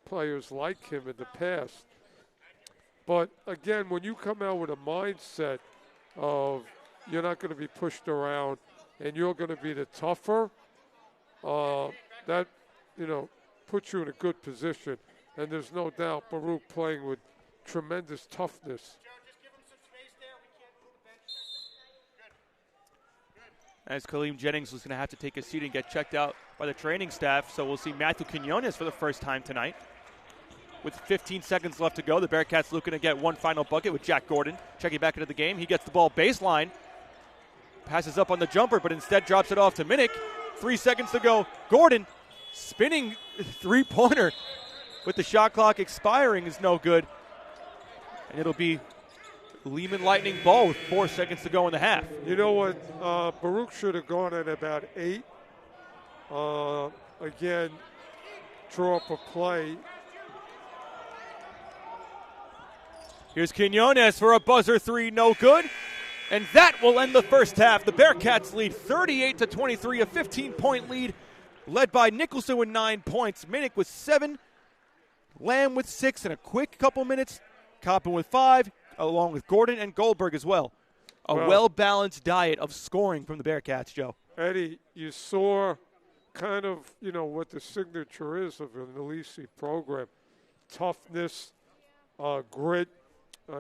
players like him in the past. But, again, when you come out with a mindset of you're not going to be pushed around and you're going to be the tougher, that, you know, puts you in a good position. And there's no doubt Baruch playing with tremendous toughness. As Kaleem Jennings was going to have to take a seat and get checked out by the training staff. So we'll see Matthew Quinones for the first time tonight. With 15 seconds left to go, the Bearcats looking to get one final bucket with Jack Gordon checking back into the game. He gets the ball baseline, passes up on the jumper, but instead drops it off to Minnick. 3 seconds to go. Gordon spinning three-pointer with the shot clock expiring is no good. And it'll be Lehman Lightning ball with 4 seconds to go in the half. You know what? Baruch should have gone at about 8. Again, draw up a play. Here's Quinones for a buzzer three, no good. And that will end the first half. The Bearcats lead 38-23, a 15-point lead, led by Nicholson with 9 points, Minnick with 7, Lam with 6 in a quick couple minutes, Coppin with 5, along with Gordon and Goldberg as well. A well-balanced diet of scoring from the Bearcats, Joe. Eddie, you saw kind of, you know, what the signature is of an Alisi program. Toughness, grit,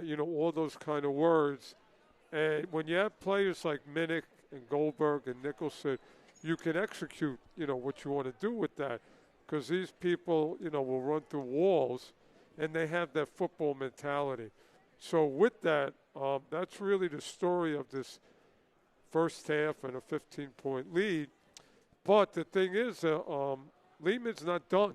you know, all those kind of words. And when you have players like Minnick and Goldberg and Nicholson, you can execute, you know, what you want to do with that. Because these people, you know, will run through walls, and they have that football mentality. So with that, that's really the story of this first half and a 15-point lead. But the thing is, Lehman's not done.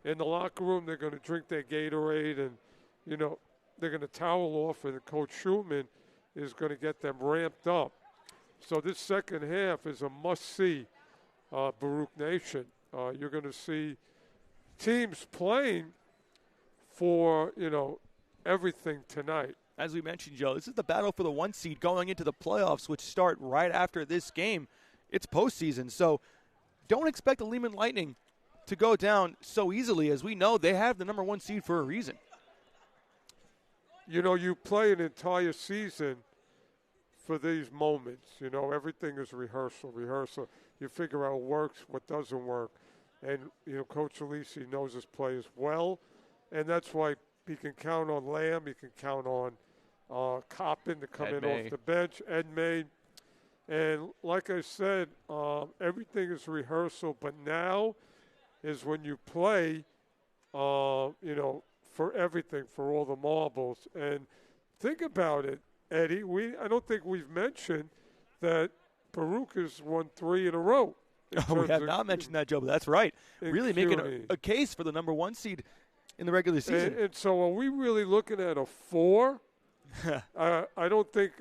In the locker room, they're going to drink their Gatorade, and, you know, they're going to towel off, and Coach Schulman is going to get them ramped up. So this second half is a must-see, Baruch Nation. You're going to see teams playing for, you know, everything tonight. As we mentioned, Joe, this is the battle for the 1 seed going into the playoffs, which start right after this game. It's postseason, so don't expect the Lehman Lightning to go down so easily. As we know, they have the number 1 seed for a reason. You know, you play an entire season for these moments. You know, everything is rehearsal. You figure out what works, what doesn't work. And, you know, Coach Alisi knows his players well, and that's why he can count on Lam. He can count on Coppin to come in Edme. off the bench, Edme. And like I said, everything is rehearsal, but now is when you play, for everything, for all the marbles. And think about it, Eddie. I don't think we've mentioned that Baruch has won 3 in a row. We have not mentioned that, Joe, but that's right. Really making a case for the number 1 seed in the regular season. And so are we really looking at a 4? I don't think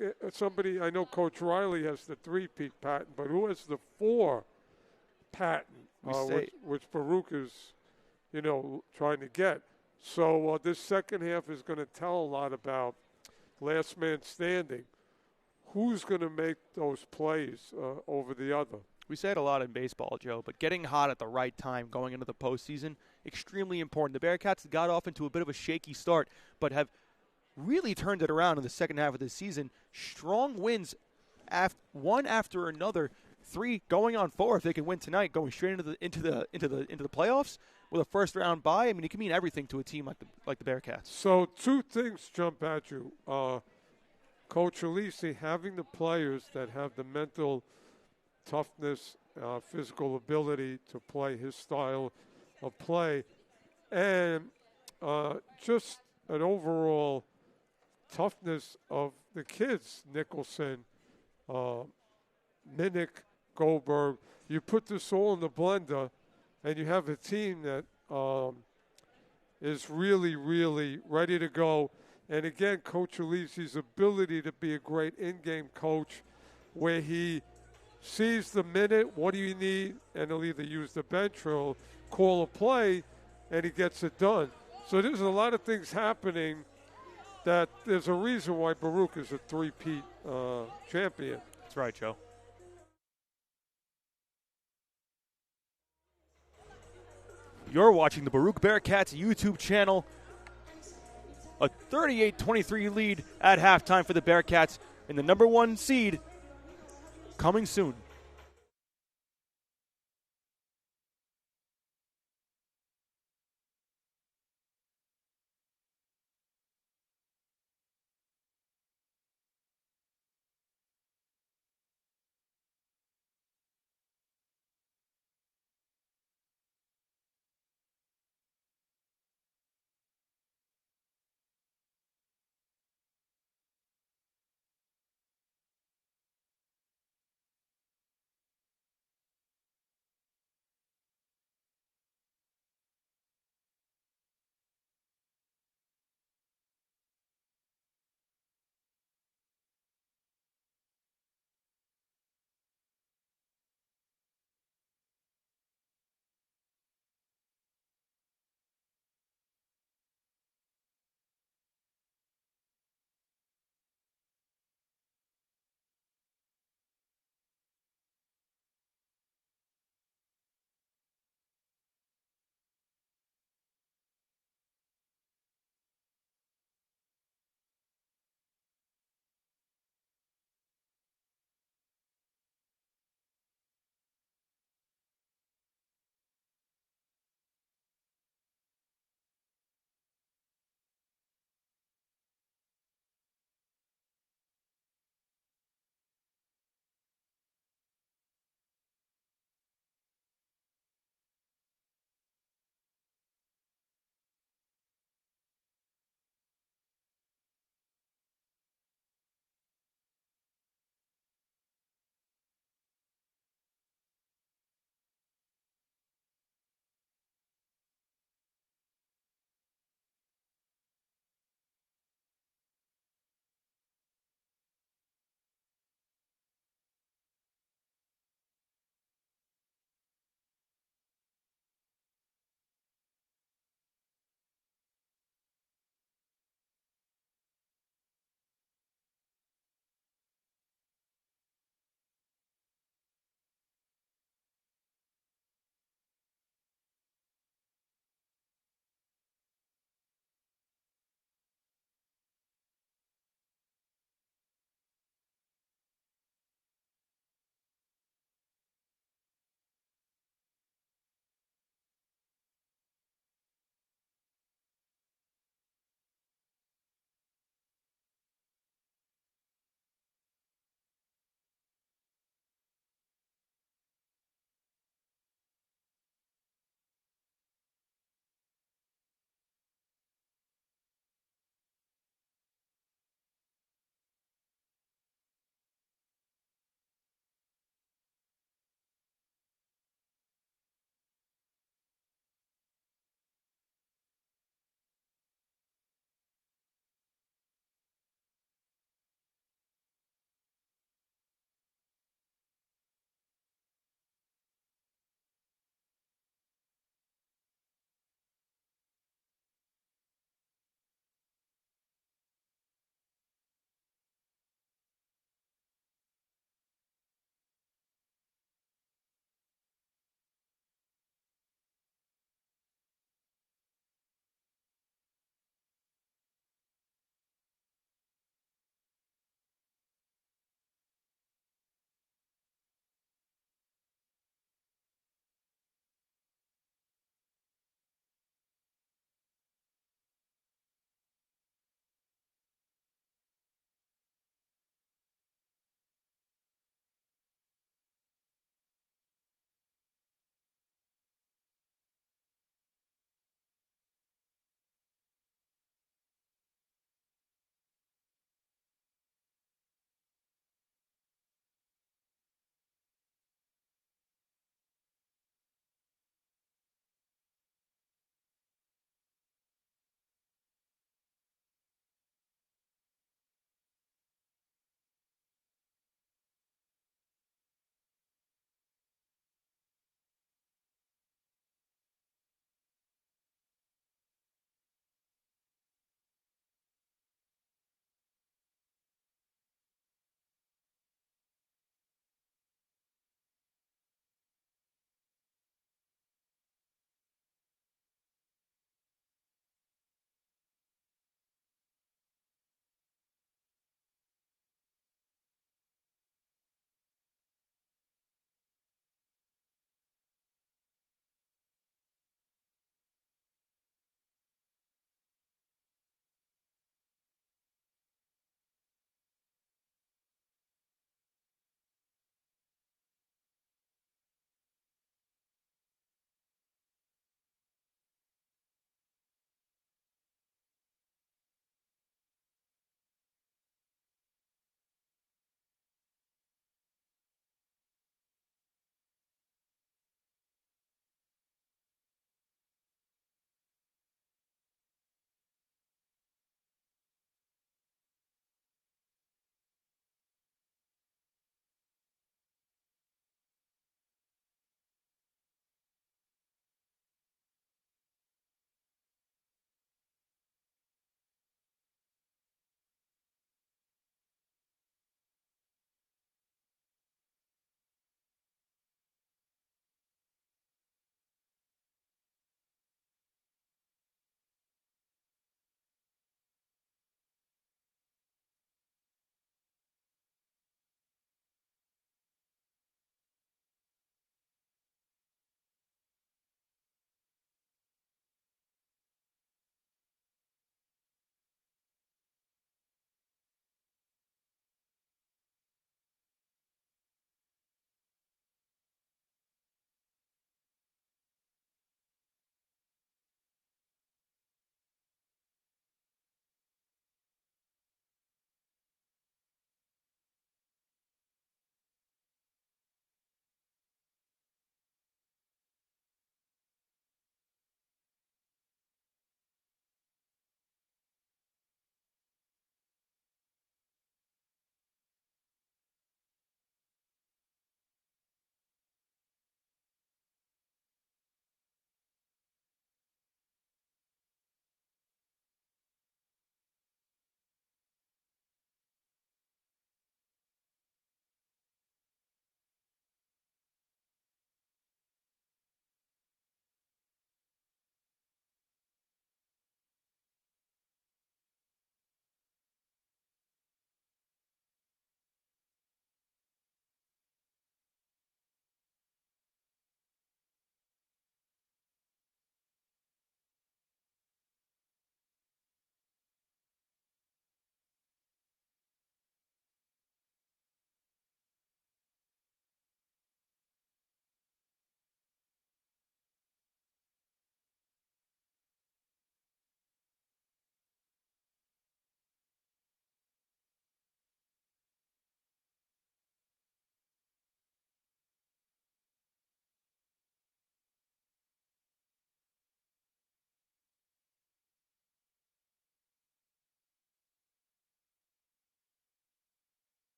I know Coach Riley has the 3-peat patent, but who has the 4 patent, which Baruch is, trying to get. So this second half is going to tell a lot about last man standing. Who's going to make those plays over the other? We say it a lot in baseball, Joe, but getting hot at the right time going into the postseason, extremely important. The Bearcats got off into a bit of a shaky start, but have really turned it around in the second half of the season. Strong wins, one after another. 3 going on 4 if they can win tonight, going straight into the playoffs with a first round bye. I mean, it can mean everything to a team like the Bearcats. So 2 things jump at you. Coach Alisi having the players that have the mental toughness, physical ability to play his style of play, and just an overall toughness of the kids, Nicholson, Minnick, Goldberg. You put this all in the blender, and you have a team that is really, really ready to go. And again, Coach Alisi's ability to be a great in-game coach where he sees the minute, what do you need, and he'll either use the bench or he'll call a play, and he gets it done. So there's a lot of things happening that there's a reason why Baruch is a 3-peat champion. That's right, Joe. You're watching the Baruch Bearcats YouTube channel. A 38-23 lead at halftime for the Bearcats in the number 1 seed coming soon.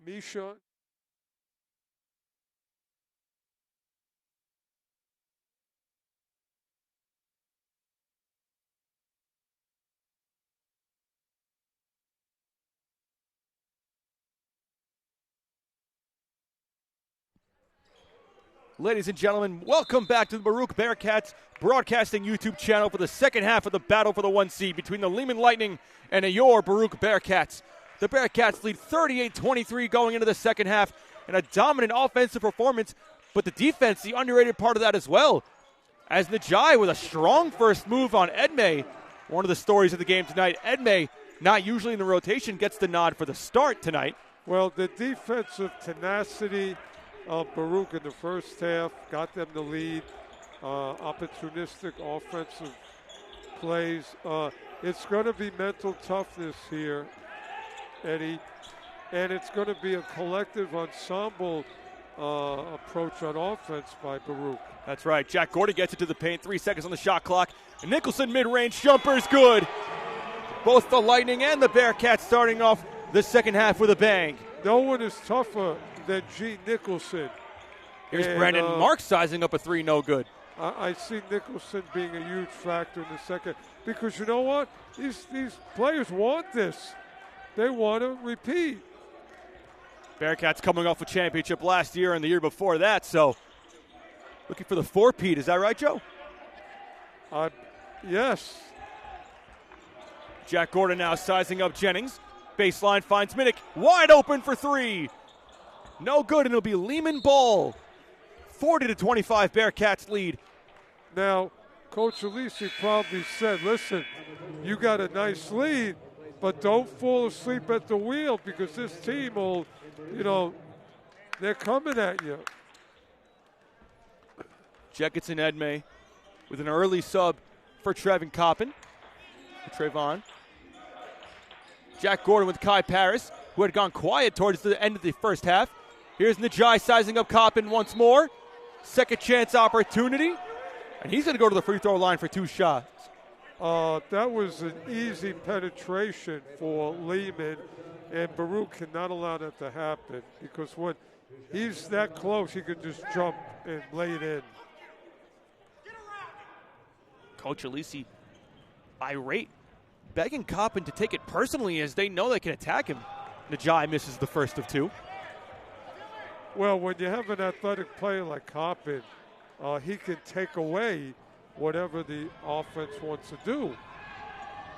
Misha. Ladies and gentlemen, welcome back to the Baruch Bearcats broadcasting YouTube channel for the second half of the battle for the 1 seed between the Lehman Lightning and your Baruch Bearcats. The Bearcats lead 38-23 going into the second half and a dominant offensive performance, but the defense, the underrated part of that as well. As Najai with a strong first move on Edme, one of the stories of the game tonight. Edme, not usually in the rotation, gets the nod for the start tonight. Well, the defensive tenacity of Baruch in the first half got them the lead. Opportunistic offensive plays. It's going to be mental toughness here, Eddie, and it's going to be a collective ensemble approach on offense by Baruch. That's right. Jack Gordon gets it to the paint. 3 seconds on the shot clock. Nicholson mid-range jumper is good. Both the Lightning and the Bearcats starting off the second half with a bang. No one is tougher than G. Nicholson. Here's Brandon Mark sizing up a three, no good. I see Nicholson being a huge factor in the second because you know what? These players want this. They want to repeat. Bearcats coming off a championship last year and the year before that, so looking for the four-peat. Is that right, Joe? Yes. Jack Gordon now sizing up Jennings. Baseline finds Minnick. Wide open for three. No good, and it'll be Lehman ball. 40-25 Bearcats lead. Now, Coach Alisi probably said, listen, you got a nice lead, but don't fall asleep at the wheel because this team will, they're coming at you. Jackenson Edme with an early sub for Trevon Coppin. Trevon. Jack Gordon with Kai Paris, who had gone quiet towards the end of the first half. Here's Najai sizing up Coppin once more. Second chance opportunity. And he's going to go to the free throw line for 2 shots. That was an easy penetration for Lehman, and Baruch cannot allow that to happen because when he's that close, he can just jump and lay it in. Coach Alisi irate, begging Coppin to take it personally as they know they can attack him. Najai misses the first of 2. Well, when you have an athletic player like Coppin, he can take away whatever the offense wants to do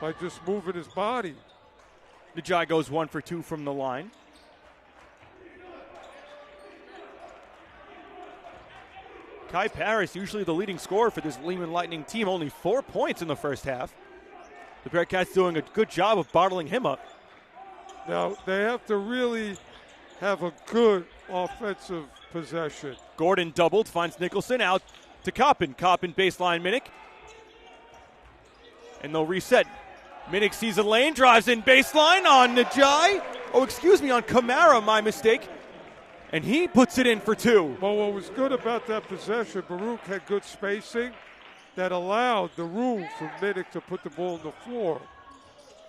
by just moving his body. Najai goes 1 for 2 from the line. Kai Paris, usually the leading scorer for this Lehman Lightning team, only 4 points in the first half. The Bearcats doing a good job of bottling him up. Now, they have to really have a good offensive possession. Gordon doubled, finds Nicholson out to Coppin. Coppin baseline Minnick. And they'll reset. Minnick sees a lane, drives in baseline on Najai. On Kamara, my mistake. And he puts it in for 2. Well, what was good about that possession, Baruch had good spacing that allowed the room for Minnick to put the ball on the floor.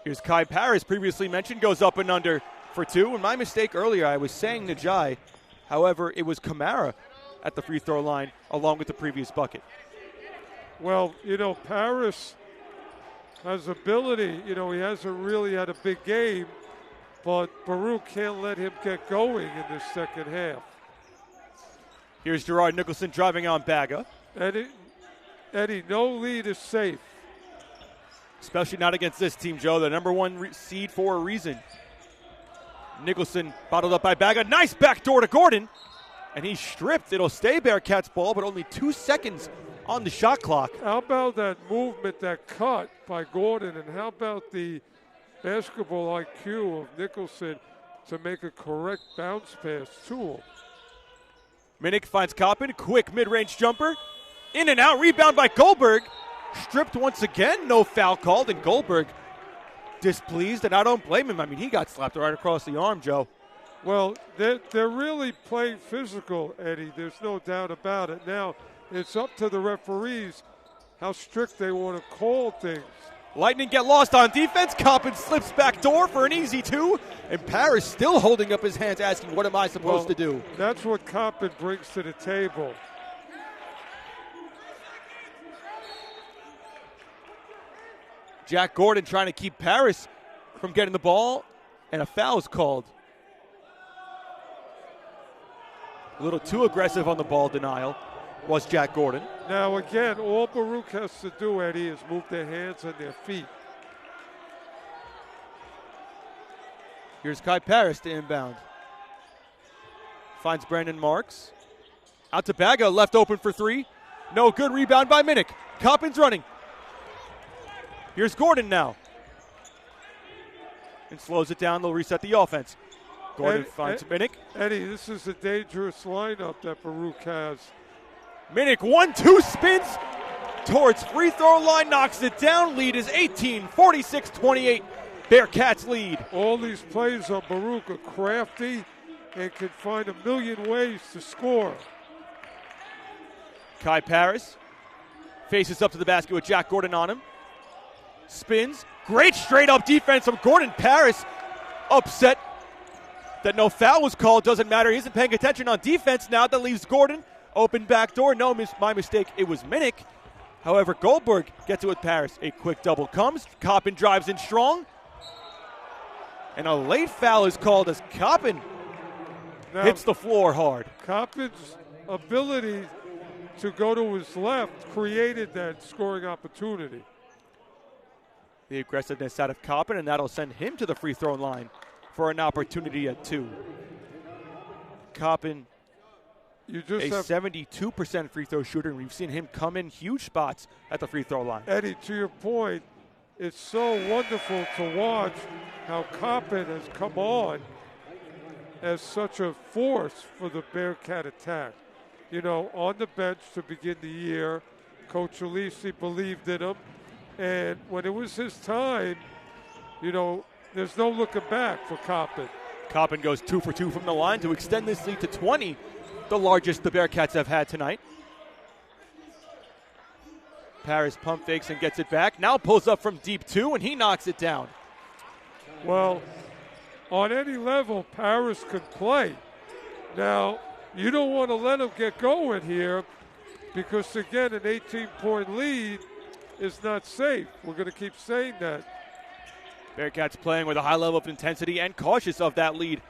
Here's Kai Paris, previously mentioned, goes up and under for 2. And my mistake earlier, I was saying Najai. However, it was Kamara at the free throw line along with the previous bucket. Well, Paris has ability. He hasn't really had a big game, but Baruch can't let him get going in the second half. Here's Gerard Nicholson driving on Baga. Eddie, no lead is safe. Especially not against this team, Joe. The number 1 seed for a reason. Nicholson bottled up by Baga. Nice backdoor to Gordon. And he's stripped. It'll stay Bearcats ball, but only 2 seconds on the shot clock. How about that movement, that cut by Gordon, and how about the basketball IQ of Nicholson to make a correct bounce pass to him? Minnick finds Coppin. Quick mid-range jumper. In and out. Rebound by Goldberg. Stripped once again. No foul called. And Goldberg displeased, and I don't blame him. I mean, he got slapped right across the arm, Joe. Well, they're really playing physical, Eddie. There's no doubt about it. Now, it's up to the referees how strict they want to call things. Lightning get lost on defense. Coppin slips back door for an easy 2. And Paris still holding up his hands asking, what am I supposed to do? That's what Coppin brings to the table. Jack Gordon trying to keep Paris from getting the ball, and a foul is called. A little too aggressive on the ball denial was Jack Gordon. Now again, all Baruch has to do, Eddie, is move their hands and their feet. Here's Kai Paris to inbound. Finds Brandon Marks. Out to Baga, left open for 3. No good, rebound by Minnick. Coppin's running. Here's Gordon now. And slows it down, they'll reset the offense. Gordon finds Minnick. Eddie, this is a dangerous lineup that Baruch has. Minnick, 1-2 spins towards free throw line, knocks it down. Lead is 18, 46-28. Bearcats lead. All these plays on Baruch are crafty and can find a million ways to score. Kai Paris faces up to the basket with Jack Gordon on him. Spins. Great straight up defense from Gordon. Paris upset that no foul was called. Doesn't matter. He isn't paying attention on defense now. That leaves Gordon. Open back door. No, my mistake. It was Minnick. However, Goldberg gets it with Paris. A quick double comes. Coppin drives in strong. And a late foul is called as Coppin hits the floor hard. Coppin's ability to go to his left created that scoring opportunity. The aggressiveness out of Coppin, and that'll send him to the free throw line for an opportunity at 2. Coppin, you just a 72% free throw shooter, and we've seen him come in huge spots at the free throw line. Eddie, to your point, it's so wonderful to watch how Coppin has come on as such a force for the Bearcat attack. You know, on the bench to begin the year, Coach Alisi believed in him. And when it was his time, you know, there's no looking back for Coppin. Coppin goes 2 for 2 from the line to extend this lead to 20, the largest the Bearcats have had tonight. Paris pump fakes and gets it back. Now pulls up from deep 2, and he knocks it down. Well, on any level, Paris can play. Now, you don't want to let him get going here because, again, an 18-point lead is not safe. We're going to keep saying that. Bearcats playing with a high level of intensity and cautious of that lead.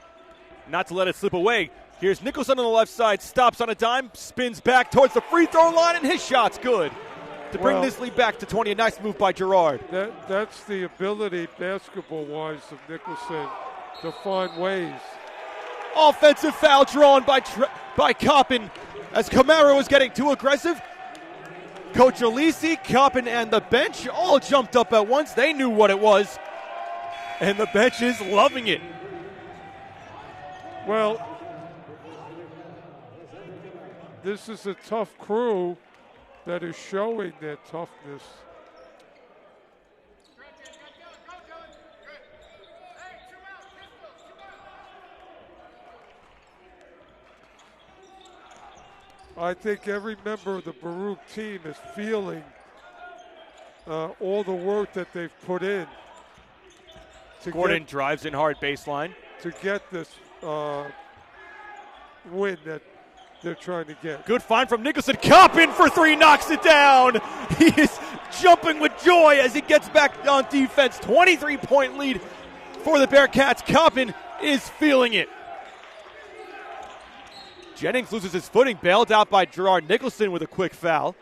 Not to let it slip away. Here's Nicholson on the left side, stops on a dime, spins back towards the free throw line, and his shot's good to bring this lead back to 20. A nice move by Gerard. That's the ability, basketball-wise, of Nicholson to find ways. Offensive foul drawn by Coppin as Camaro was getting too aggressive. Coach Alisi, Coppin, and the bench all jumped up at once. They knew what it was, and the bench is loving it. Well, this is a tough crew that is showing their toughness. I think every member of the Baruch team is feeling all the work that they've put in. Gordon drives in hard baseline to get this win that they're trying to get. Good find from Nicholson. Coppin for 3, knocks it down. He is jumping with joy as he gets back on defense. 23-point lead for the Bearcats. Coppin is feeling it. Jennings loses his footing, bailed out by Gerard Nicholson with a quick foul.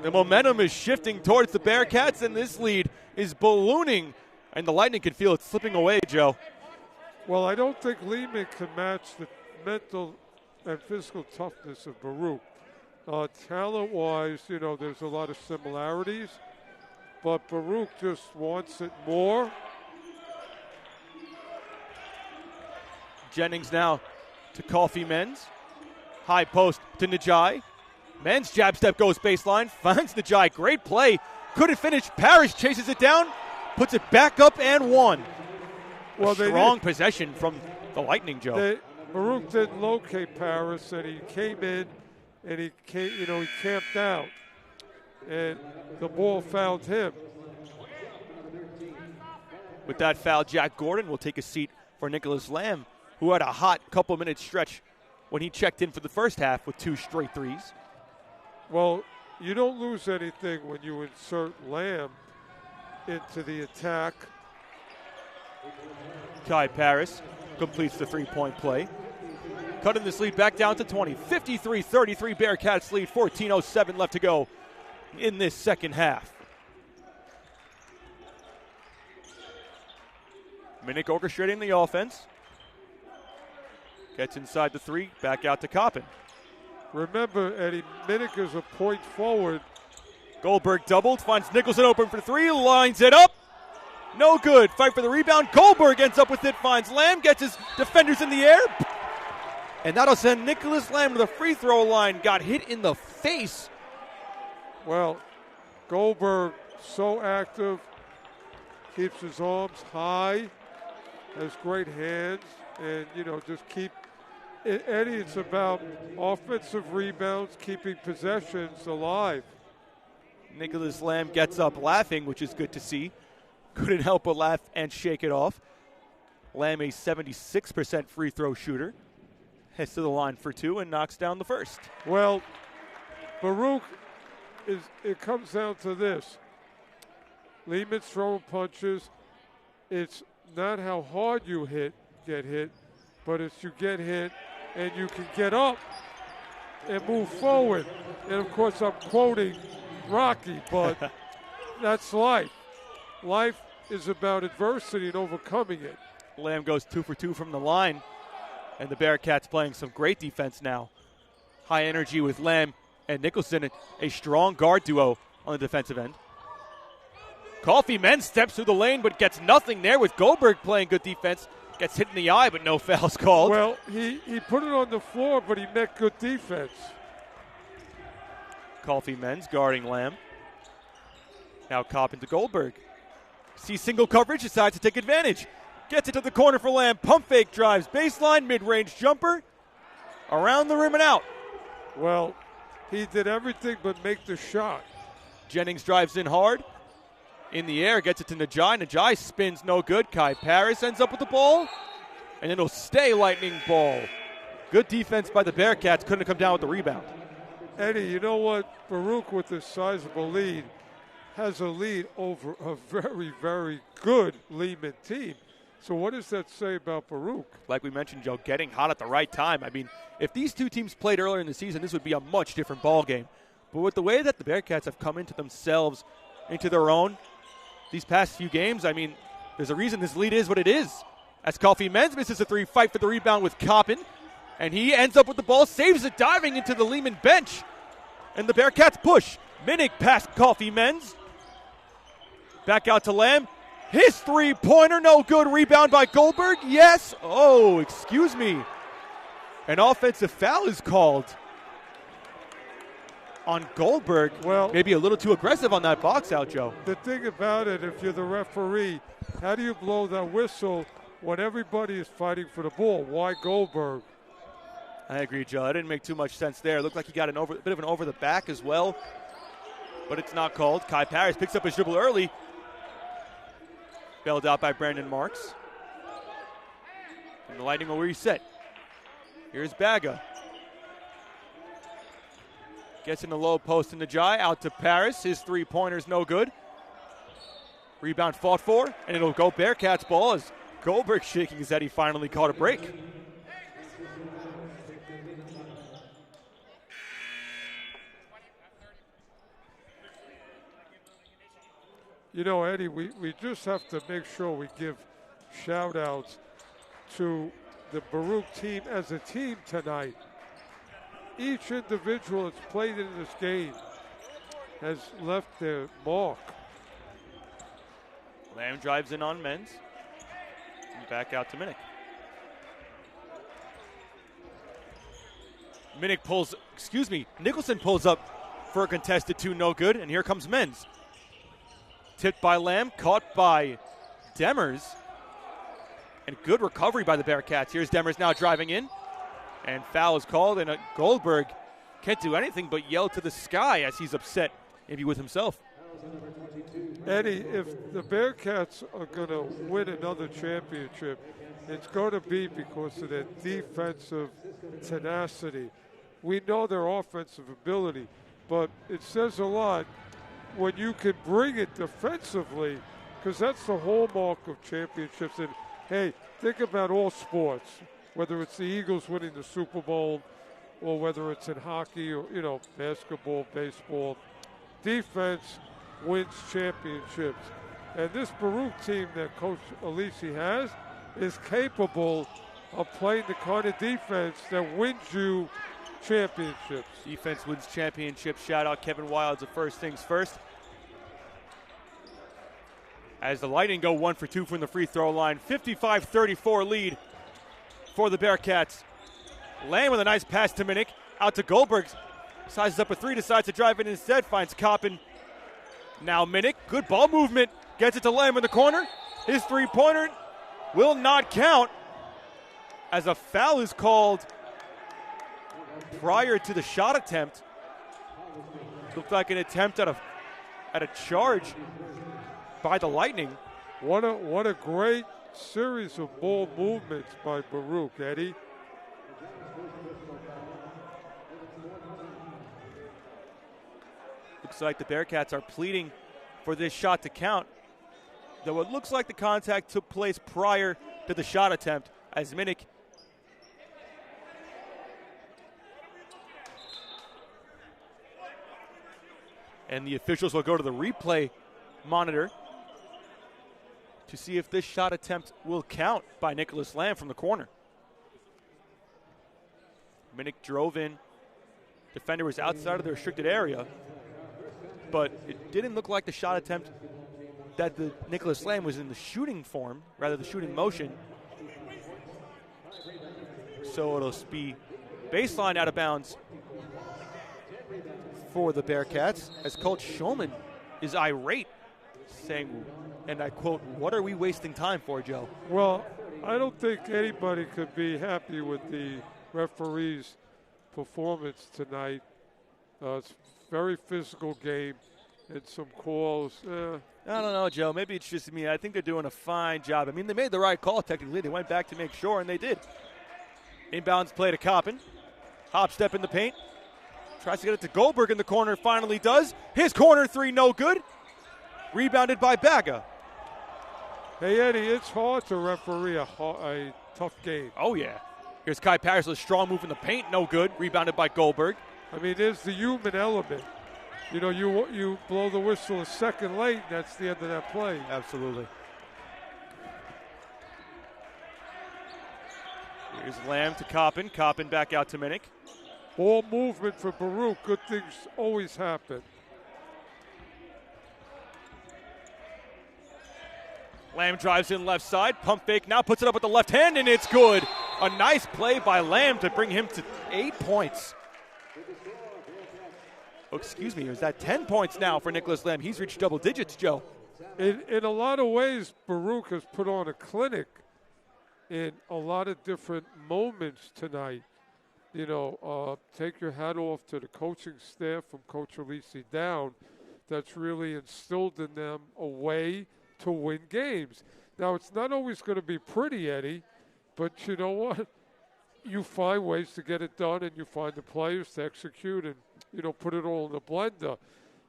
The momentum is shifting towards the Bearcats, and this lead is ballooning, and the Lightning can feel it slipping away, Joe. Well, I don't think Lehman can match the mental and physical toughness of Baruch. Talent-wise, you know, there's a lot of similarities, but Baruch just wants it more. Jennings now to Coffee Men's. High post to Najai. Men's jab step goes baseline. Finds Najai. Great play. Couldn't finish. Parrish chases it down. Puts it back up and one. Well, strong possession from the Lightning, Joe. Baruch didn't locate Paris, and he came in and he camped out. And the ball found him. With that foul, Jack Gordon will take a seat for Nicholas Lam, who had a hot couple-minute stretch when he checked in for the first half with 2 straight threes. Well, you don't lose anything when you insert Lam into the attack. Kai Paris completes the three-point play. Cutting this lead back down to 20. 53-33 Bearcats lead. 14:07 left to go in this second half. Minnick orchestrating the offense. Gets inside the 3, back out to Coppin. Remember, Eddie, Minnick is a point forward. Goldberg doubled, finds Nicholson open for 3, lines it up. No good. Fight for the rebound. Goldberg ends up with it, finds Lam, gets his defenders in the air. And that'll send Nicholas Lam to the free throw line. Got hit in the face. Well, Goldberg so active, keeps his arms high, has great hands, and, just keep Eddie, it's about offensive rebounds, keeping possessions alive. Nicholas Lam gets up laughing, which is good to see. Couldn't help but laugh and shake it off. Lam, a 76% free throw shooter, heads to the line for 2 and knocks down the first. Well, Baruch, it comes down to this. Lehman's throwing punches. It's not how hard you get hit, but it's you get hit and you can get up and move forward. And, of course, I'm quoting Rocky, but that's life. Life is about adversity and overcoming it. Lam goes 2 for 2 from the line, and the Bearcats playing some great defense now. High energy with Lam and Nicholson, a strong guard duo on the defensive end. Coffee Men steps through the lane but gets nothing there with Goldberg playing good defense. Gets hit in the eye, but no fouls called. Well, he put it on the floor, but he met good defense. Coffee Men's guarding Lam. Now Coppin to Goldberg. Sees single coverage, decides to take advantage. Gets it to the corner for Lam. Pump fake drives. Baseline, mid-range jumper. Around the rim and out. Well, he did everything but make the shot. Jennings drives in hard. In the air, gets it to Najai. Najai spins no good. Kai Paris ends up with the ball. And it'll stay Lightning ball. Good defense by the Bearcats. Couldn't come down with the rebound. Eddie, you know what? Baruch, with this sizable lead, has a lead over a very, very good Lehman team. So what does that say about Baruch? Like we mentioned, Joe, getting hot at the right time. I mean, if these two teams played earlier in the season, this would be a much different ball game. But with the way that the Bearcats have come into themselves, into their own, these past few games, I mean, there's a reason this lead is what it is. As Coffee Men's misses a 3, fight for the rebound with Coppin. And he ends up with the ball, saves it, diving into the Lehman bench. And the Bearcats push. Minnick past Coffee Men's. Back out to Lam. His three-pointer, no good. Rebound by Goldberg. Yes. Oh, excuse me. An offensive foul is called on Goldberg. Well, maybe a little too aggressive on that box out, Joe. The thing about it, if you're the referee, how do you blow that whistle when everybody is fighting for the ball? Why Goldberg? I agree, Joe. That didn't make too much sense there. It looked like he got a bit of an over the back as well, but it's not called. Kai Paris picks up his dribble early. Bailed out by Brandon Marks. And the Lightning will reset. Here's Baga. Gets in the low post in the Najai, out to Paris. His three-pointer's no good. Rebound fought for, and it'll go Bearcats ball as Goldberg shaking his head. He finally caught a break. You know, Eddie, we just have to make sure we give shout-outs to the Baruch team as a team tonight. Each individual that's played in this game has left their mark. Lam drives in on Men's. And back out to Minnick. Nicholson pulls up for a contested 2, no good, and here comes Men's. Tipped by Lam, caught by Demers. And good recovery by the Bearcats. Here's Demers now driving in. And foul is called, and Goldberg can't do anything but yell to the sky as he's upset, maybe with himself. Eddie, if the Bearcats are going to win another championship, it's going to be because of their defensive tenacity. We know their offensive ability, but it says a lot when you can bring it defensively, because that's the hallmark of championships. And, hey, think about all sports, whether it's the Eagles winning the Super Bowl or whether it's in hockey or, basketball, baseball. Defense wins championships. And this Baruch team that Coach Alisi has is capable of playing the kind of defense that wins you championships. Defense wins championships. Shout out Kevin Wilds of First Things First. As the Lightning go 1 for 2 from the free throw line. 55-34 lead for the Bearcats. Lam with a nice pass to Minnick. Out to Goldberg. Sizes up a three, decides to drive it instead. Finds Coppin. Now Minnick. Good ball movement. Gets it to Lam in the corner. His three-pointer will not count as a foul is called prior to the shot attempt. Looked like an attempt at a charge by the Lightning. What a great series of ball movements by Baruch, Eddie. Looks like the Bearcats are pleading for this shot to count, though it looks like the contact took place prior to the shot attempt as Minnick and the officials will go to the replay monitor to see if this shot attempt will count by Nicholas Lam from the corner. Minnick drove in. Defender was outside of the restricted area, but it didn't look like the shot attempt that the Nicholas Lam was in the shooting form, rather the shooting motion. So it'll be baseline out of bounds for the Bearcats as Coach Schulman is irate, saying, and I quote, "What are we wasting time for, Joe?" Well, I don't think anybody could be happy with the referee's performance tonight. It's a very physical game and some calls. I don't know, Joe. Maybe it's just me. I think they're doing a fine job. I mean, they made the right call technically. They went back to make sure, and they did. Inbounds play to Coppin. Hop step in the paint. Tries to get it to Goldberg in the corner. Finally does. His corner three, no good. Rebounded by Baga. Hey, Eddie, it's hard to referee a tough game. Oh, yeah. Here's Kai Parrish with a strong move in the paint. No good. Rebounded by Goldberg. I mean, there's the human element. You blow the whistle a second late, that's the end of that play. Absolutely. Here's Lam to Coppin. Coppin back out to Minnick. Ball movement for Baruch. Good things always happen. Lam drives in left side. Pump fake. Now puts it up with the left hand, and it's good. A nice play by Lam to bring him to 8 points. Oh, excuse me. Is that 10 points now for Nicholas Lam? He's reached double digits, Joe. In a lot of ways, Baruch has put on a clinic in a lot of different moments tonight. Take your hat off to the coaching staff from Coach Alisi down that's really instilled in them a way to win games. Now, it's not always going to be pretty, Eddie, but you know what? You find ways to get it done, and you find the players to execute and, put it all in the blender.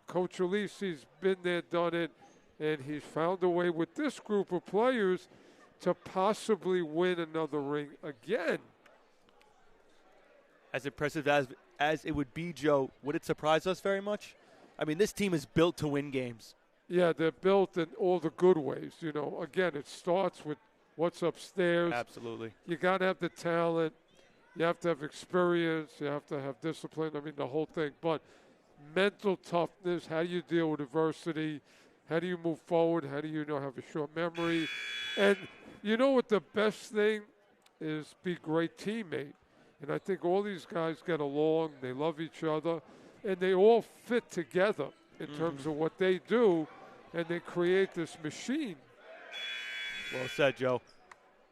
Coach Alisi's been there, done it, and he's found a way with this group of players to possibly win another ring again. As impressive as it would be, Joe, would it surprise us very much? I mean, this team is built to win games. Yeah, they're built in all the good ways. Again, it starts with what's upstairs. Absolutely. You got to have the talent. You have to have experience. You have to have discipline. I mean, the whole thing. But mental toughness, how do you deal with adversity? How do you move forward? How do you have a short memory? And you know what the best thing is? Be a great teammate. And I think all these guys get along. They love each other. And they all fit together in terms of what they do. And they create this machine. Well said, Joe.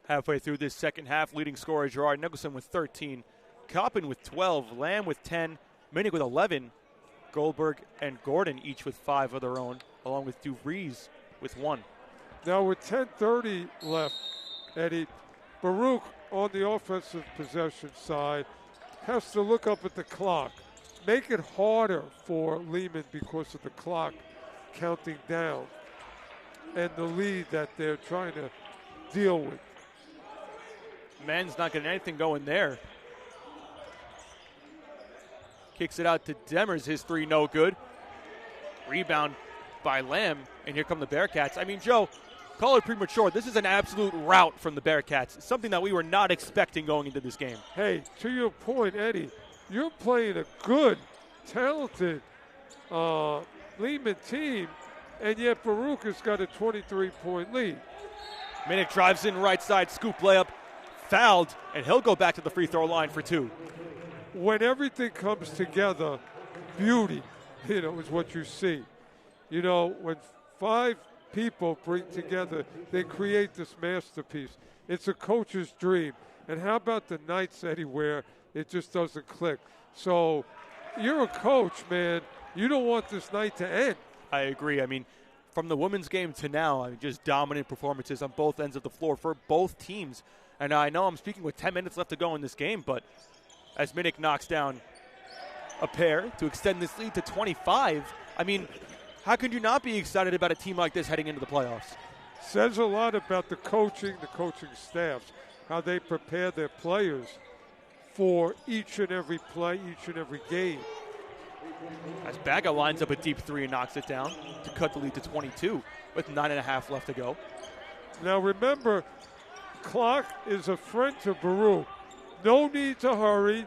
Halfway through this second half, leading scorer Gerard Nicholson with 13. Coppin with 12. Lam with 10. Minnick with 11. Goldberg and Gordon each with 5 of their own. along with DeVries with 1. Now with 10:30 left, Eddie, Baruch on the offensive possession side has to look up at the clock. Make it harder for Lehman because of the clock counting down and the lead that they're trying to deal with. Men's not getting anything going there. Kicks it out to Demers. His 3 no good. Rebound by Lam, and here come the Bearcats. I mean, Joe, call it premature. This is an absolute rout from the Bearcats, something that we were not expecting going into this game. Hey, to your point, Eddie, you're playing a good, talented Lehman team, and yet Baruch has got a 23-point lead. Minnick drives in right side, scoop layup, fouled, and he'll go back to the free throw line for 2. When everything comes together, beauty, is what you see. When 5 people bring together, they create this masterpiece. It's a coach's dream. And how about the nights, Eddie, where it just doesn't click? So you're a coach, man. You don't want this night to end. I agree. I mean, from the women's game to now, just dominant performances on both ends of the floor for both teams. And I know I'm speaking with 10 minutes left to go in this game, but as Minnick knocks down a pair to extend this lead to 25, I mean, how could you not be excited about a team like this heading into the playoffs? Says a lot about the coaching staffs, how they prepare their players for each and every play, each and every game. As Baga lines up a deep 3 and knocks it down to cut the lead to 22 with 9.5 left to go. Now remember, clock is a friend to Baruch. No need to hurry.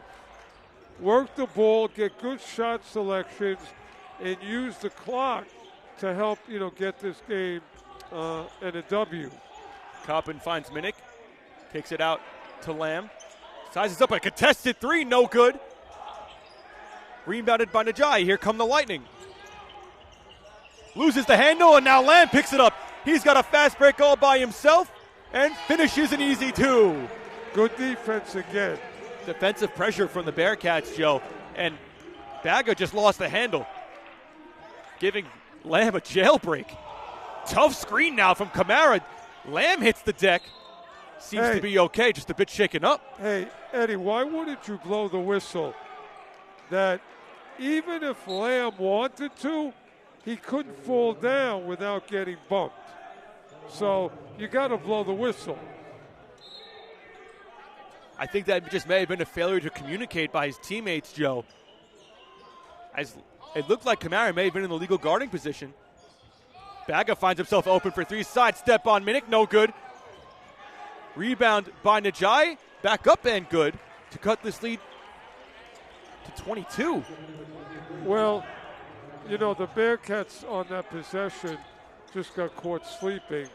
Work the ball, get good shot selections, and use the clock to help, get this game and a W. Coppin finds Minnick, kicks it out to Lam. Sizes up a contested 3, no good. Rebounded by Najai. Here come the Lightning. Loses the handle, and now Lam picks it up. He's got a fast break all by himself and finishes an easy 2. Good defense again. Defensive pressure from the Bearcats, Joe. And Baga just lost the handle, giving Lam a jailbreak. Tough screen now from Kamara. Lam hits the deck. Seems to be okay, just a bit shaken up. Hey, Eddie, why wouldn't you blow the whistle that even if Lam wanted to, he couldn't fall down without getting bumped? So you got to blow the whistle. I think that just may have been a failure to communicate by his teammates, Joe. As it looked like Kamara may have been in the legal guarding position. Baga finds himself open for 3. Side step on Minnick, no good. Rebound by Najai, back up and good to cut this lead to 22. Well, the Bearcats on that possession just got caught sleeping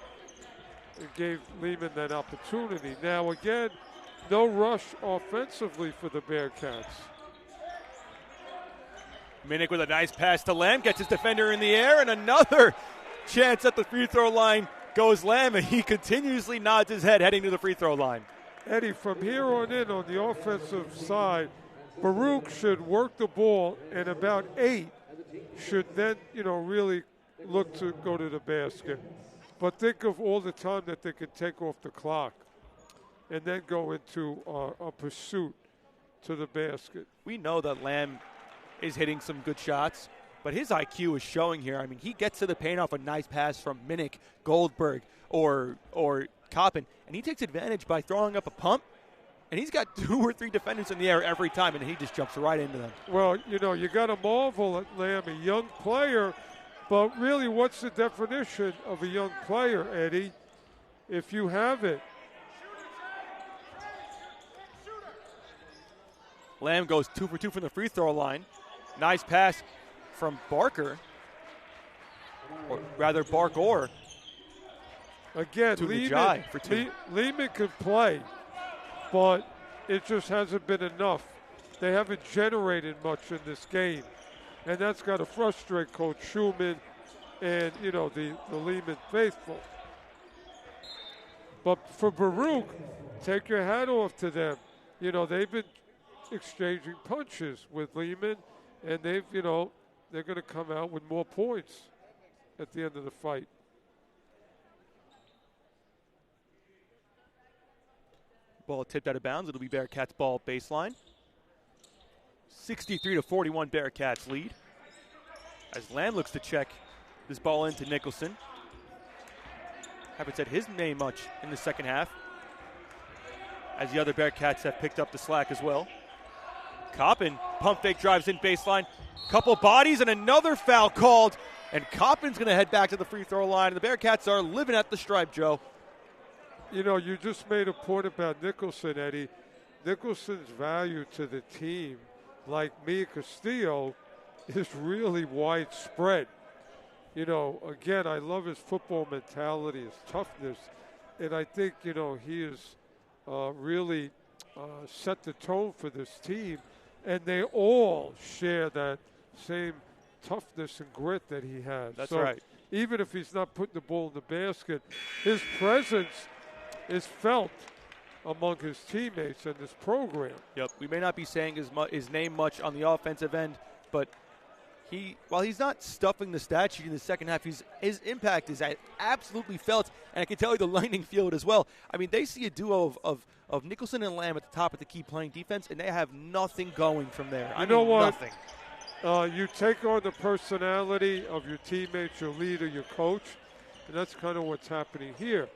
and gave Lehman that opportunity. Now, again, no rush offensively for the Bearcats. Minnick with a nice pass to Lam, gets his defender in the air, and another chance at the free throw line goes Lam, and he continuously nods his head heading to the free throw line. Eddie, from here on in on the offensive side, Baruch should work the ball, and about 8 should then, really look to go to the basket. But think of all the time that they could take off the clock and then go into a pursuit to the basket. We know that Lam is hitting some good shots, but his IQ is showing here. I mean, he gets to the paint off a nice pass from Minnick, Goldberg, or Coppin, and he takes advantage by throwing up a pump, and he's got 2 or 3 defenders in the air every time, and he just jumps right into them. Well, you got to marvel at Lam, a young player, but really what's the definition of a young player, Eddie? If you have it. Lam goes 2 for 2 from the free throw line. Nice pass from Barker, or rather Barkor. Again, to Najai for 2. Lehman could play, but it just hasn't been enough. They haven't generated much in this game, and that's got to frustrate Coach Schulman and, the Lehman faithful. But for Baruch, take your hat off to them. They've been exchanging punches with Lehman, and they're going to come out with more points. at the end of the fight. Ball tipped out of bounds. It'll be Bearcats ball baseline. 63-41 Bearcats lead. As Lam looks to check this ball into Nicholson. Haven't said his name much in the second half, as the other Bearcats have picked up the slack as well. Coppin, pump fake, drives in baseline. Couple bodies and another foul called. And Coppin's going to head back to the free throw line. And the Bearcats are living at the stripe, Joe. You know, you just made a point about Nicholson, Eddie. Nicholson's value to the team, like Mia Castillo, is really widespread. You know, again, I love his football mentality, his toughness. And I think, you know, he has really set the tone for this team. And they all share that same toughness and grit that he has. That's right. Even if he's not putting the ball in the basket, his presence is felt among his teammates and this program. Yep. We may not be saying his name much on the offensive end, but while he's not stuffing the stat sheet in the second half, his impact is absolutely felt, and I can tell you the Lightning feel it as well. I mean, they see a duo of Nicholson and Lam at the top of the key playing defense, and they have nothing going from there. You know what? Nothing. You take on the personality of your teammates, your leader, your coach, and that's kind of what's happening here.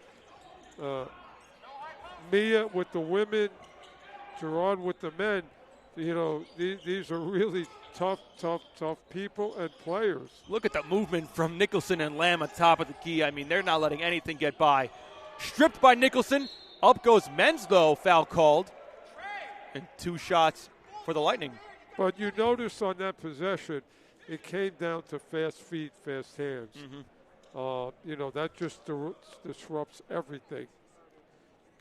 Mia with the women, Gerard with the men. You know, these are really tough people and players. Look at the movement from Nicholson and Lam at top of the key. I mean, they're not letting anything get by. Stripped by Nicholson. Up goes Menz, though, foul called. And 2 shots for the Lightning. But you notice on that possession, it came down to fast feet, fast hands. Mm-hmm. You know, that just disrupts everything.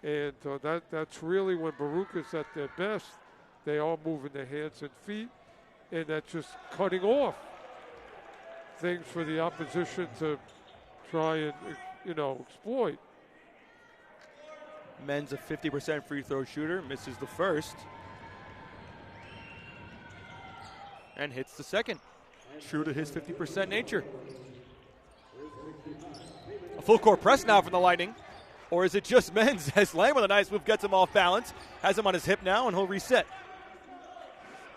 And that's really when Baruch is at their best. They are moving their hands and feet, and that's just cutting off things for the opposition to try and, you know, exploit. Men's a 50% free throw shooter, misses the first. And hits the second. True to his 50% nature. A full court press now from the Lightning. Or is it just Menz as Lam with a nice move gets him off balance, has him on his hip now, and he'll reset.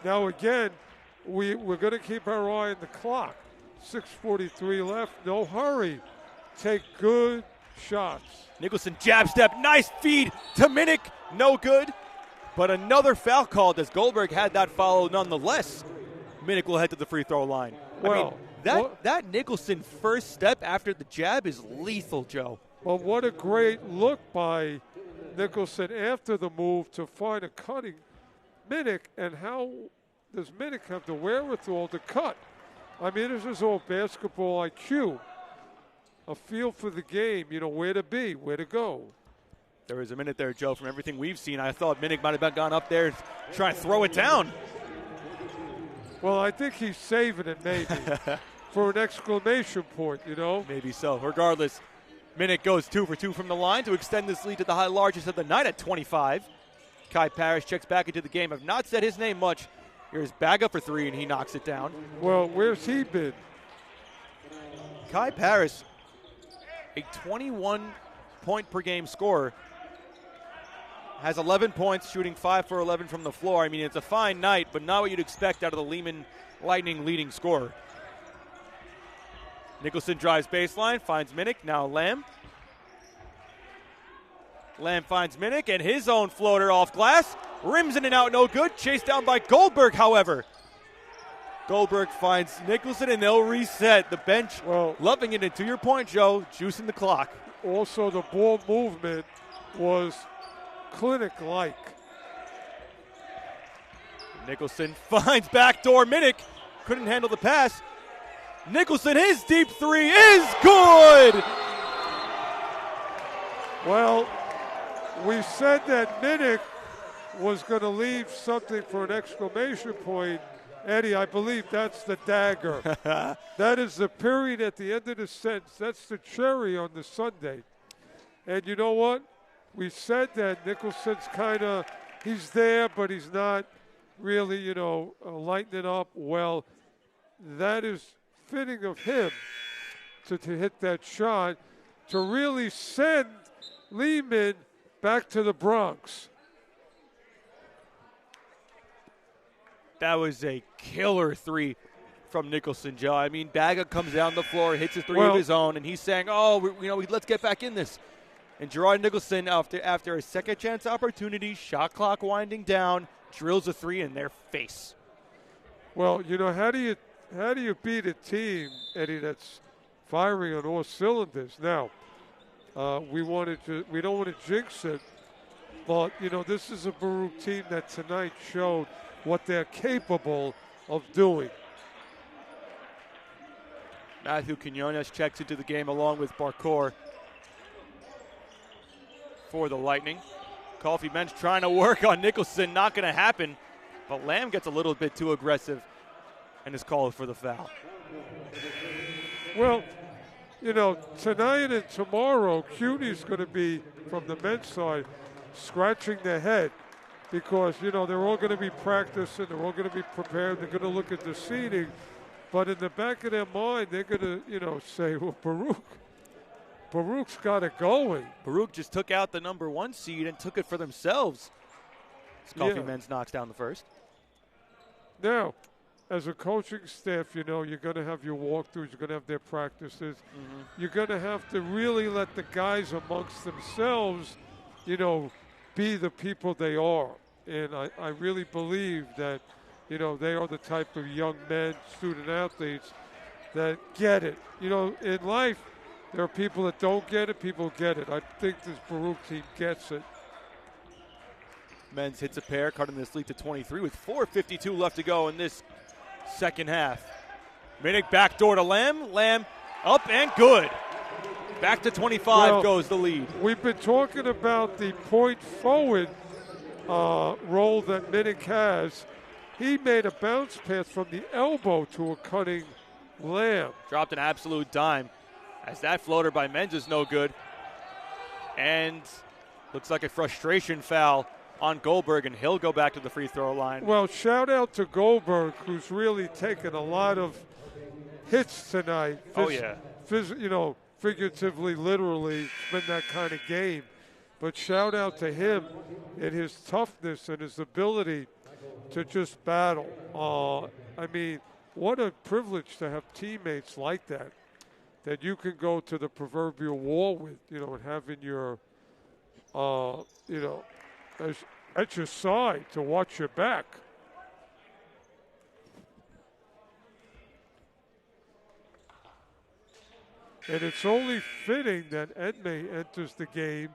Now again, we're going to keep our eye on the clock. 6:43 left, no hurry. Take good shots. Nicholson jab step, nice feed to Minnick, no good. But another foul called as Goldberg had that follow nonetheless. Minnick will head to the free throw line. Well, I mean, that Nicholson first step after the jab is lethal, Joe. Well, what a great look by Nicholson after the move to find a cutting Minnick, and how does Minnick have the wherewithal to cut? I mean, this is all basketball IQ, a feel for the game, you know, where to be, where to go. There was a minute there, Joe, from everything we've seen. I thought Minnick might have gone up there and try and throw it down. Well, I think he's saving it maybe for an exclamation point, you know. Maybe so. Regardless, Minnick goes 2 for 2 from the line to extend this lead to the largest of the night at 25. Kai Parrish checks back into the game. Have not said his name much. Here's Baga for 3, and he knocks it down. Well, where's he been? Kai Parrish, a 21-point-per-game scorer, has 11 points, shooting 5 for 11 from the floor. I mean, it's a fine night, but not what you'd expect out of the Lehman Lightning leading scorer. Nicholson drives baseline, finds Minnick, now Lam. Lam finds Minnick, and his own floater off glass. Rims in and out, no good. Chased down by Goldberg, however. Goldberg finds Nicholson, and they'll reset. The bench loving it, and to your point, Joe, juicing the clock. Also, the ball movement was clinic-like. Nicholson finds backdoor Minnick. Couldn't handle the pass. Nicholson, his deep 3 is good! Well, we said that Minnick was going to leave something for an exclamation point. Eddie, I believe that's the dagger. That is the period at the end of the sentence. That's the cherry on the sundae. And you know what? We said that Nicholson's kind of, he's there, but he's not really, you know, lighting it up. Well, that is fitting of him to hit that shot to really send Lehman back to the Bronx. That was a killer three from Nicholson, Joe. I mean, Baga comes down the floor, hits a three of his own, and he's saying, let's get back in this. And Gerard Nicholson, after a second chance opportunity, shot clock winding down, drills a three in their face. Well, how do you beat a team, Eddie, that's firing on all cylinders? Now, we don't want to jinx it, but this is a Baruch team that tonight showed what they're capable of doing. Matthew Quinones checks into the game along with Baruch for the Lightning. Coffee bench trying to work on Nicholson, not going to happen. But Lam gets a little bit too aggressive and is called for the foul. Well, tonight and tomorrow, CUNY's going to be, from the men's side, scratching their head because, they're all going to be practicing, they're all going to be prepared, they're going to look at the seeding. But in the back of their mind, they're going to, say, well, Baruch's got it going. Baruch just took out the number 1 seed and took it for themselves. Coffee Men's knocks down the first. Now, as a coaching staff, you're going to have your walkthroughs, you're going to have their practices. Mm-hmm. You're going to have to really let the guys amongst themselves, be the people they are. And I really believe that, they are the type of young men, student athletes that get it. In life, there are people that don't get it, people get it. I think this Baruch team gets it. Men's hits a pair, cutting this lead to 23 with 4:52 left to go in this second half. Minnick backdoor to Lam. Lam up and good. Back to 25 goes the lead. We've been talking about the point forward role that Minnick has. He made a bounce pass from the elbow to a cutting Lam. Dropped an absolute dime as that floater by Menz is no good. And looks like a frustration foul on Goldberg, and he'll go back to the free throw line. Well, shout out to Goldberg, who's really taken a lot of hits tonight. Figuratively, literally, it's been that kind of game. But shout out to him and his toughness and his ability to just battle. What a privilege to have teammates like that you can go to the proverbial wall with, and having your, at your side to watch your back. And it's only fitting that Edme enters the game.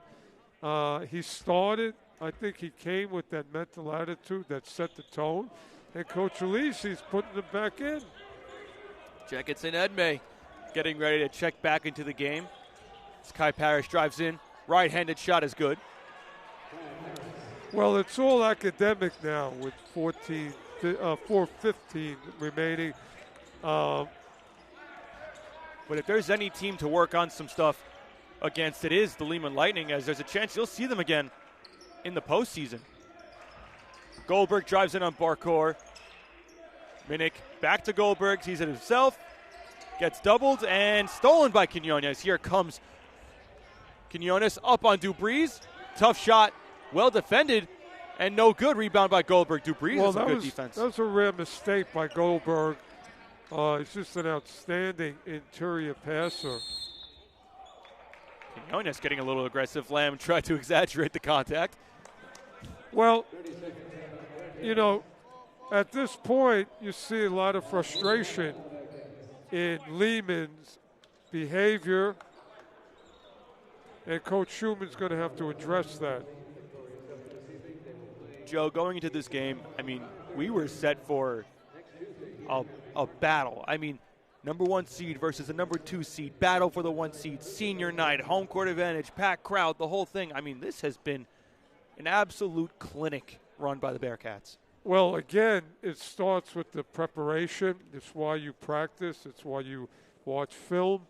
He started. I think he came with that mental attitude that set the tone. And Coach Alisi's putting him back in. Jackenson Edme getting ready to check back into the game. As Kai Parrish drives in. Right-handed shot is good. Well, it's all academic now with 4:15 remaining. But if there's any team to work on some stuff against, it is the Lehman Lightning, as there's a chance you'll see them again in the postseason. Goldberg drives in on Baruch. Minnick back to Goldberg. Sees it himself. Gets doubled and stolen by Quinones. Here comes Quinones up on Dubriz. Tough shot. Well defended and no good. Rebound by Goldberg. Dubriz has some good defense. That was a rare mistake by Goldberg. He's just an outstanding interior passer. Quinones getting a little aggressive. Lam tried to exaggerate the contact. Well, at this point, you see a lot of frustration in Lehman's behavior, and Coach Schumann's going to have to address that. Joe, going into this game, we were set for a battle. Number 1 seed versus a number 2 seed, battle for the 1 seed, senior night, home court advantage, packed crowd, the whole thing. This has been an absolute clinic run by the Bearcats. Well, again, it starts with the preparation. It's why you practice. It's why you watch film.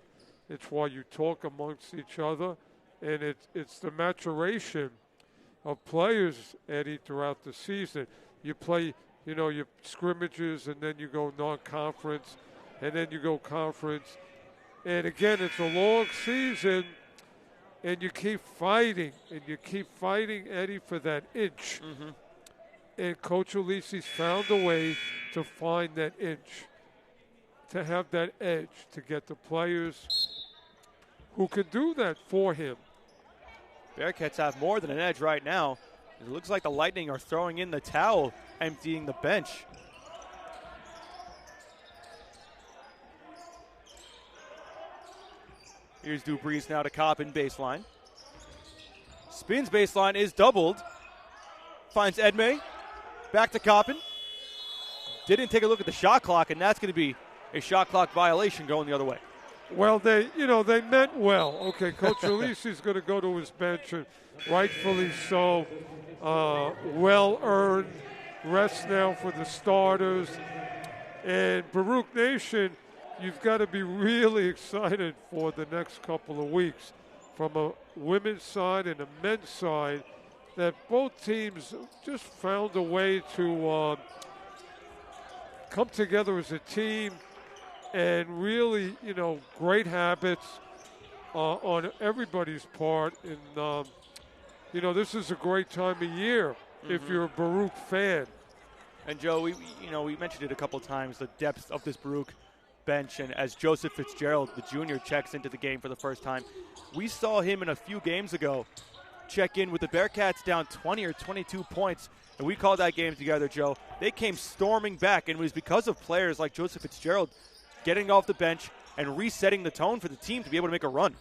It's why you talk amongst each other. And it's the maturation of players, Eddie, throughout the season. You play, your scrimmages, and then you go non-conference, and then you go conference. And again, it's a long season, and you keep fighting, Eddie, for that inch. Mm-hmm. And Coach Alisi's found a way to find that inch, to have that edge, to get the players who can do that for him. Bearcats have more than an edge right now. It looks like the Lightning are throwing in the towel, emptying the bench. Here's Dubriz now to Coppin baseline. Spins baseline is doubled. Finds Edme. Back to Coppin. Didn't take a look at the shot clock, and that's going to be a shot clock violation going the other way. Well, they meant well. Okay, Coach Alisi's going to go to his bench, and rightfully so. Well-earned rest now for the starters. And Baruch Nation, you've got to be really excited for the next couple of weeks from a women's side and a men's side, that both teams just found a way to come together as a team and really, great habits on everybody's part. And, this is a great time of year if you're a Baruch fan. And, Joe, we mentioned it a couple times, the depth of this Baruch bench. And as Joseph Fitzgerald, the junior, checks into the game for the first time, we saw him in a few games ago check in with the Bearcats down 20 or 22 points. And we called that game together, Joe. They came storming back, and it was because of players like Joseph Fitzgerald getting off the bench and resetting the tone for the team to be able to make a run.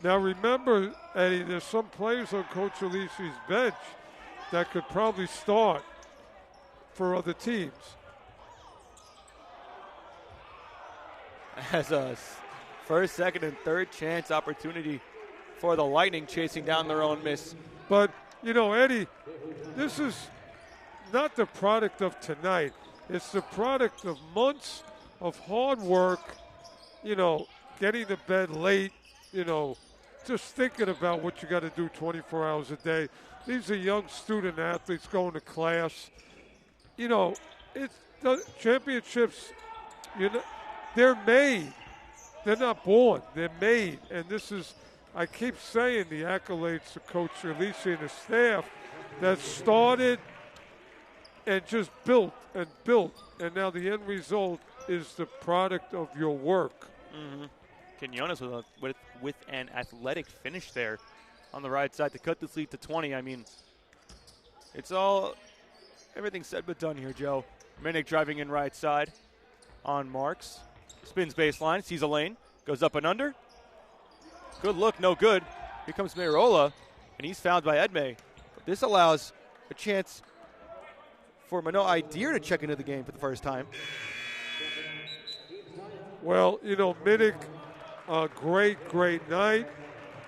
Now remember, Eddie, there's some players on Coach Alisi's bench that could probably start for other teams. As a first, second, and third chance opportunity for the Lightning chasing down their own miss. But, Eddie, this is not the product of tonight. It's the product of months of hard work, getting to bed late, just thinking about what you got to do 24 hours a day. These are young student athletes going to class. It's the championships, they're made. They're not born. They're made. And this is, I keep saying, the accolades to Coach Alisi and the staff that started and just built. And now the end result is the product of your work. Mm-hmm. Quinones with an athletic finish there on the right side to cut this lead to 20. I mean, everything's said but done here, Joe. Minnick driving in right side on Marks. Spins baseline, sees a lane, goes up and under. Good look, no good. Here comes Marola, and he's fouled by Edme. But this allows a chance for Mano Idir to check into the game for the first time. Well, Minnick, great night.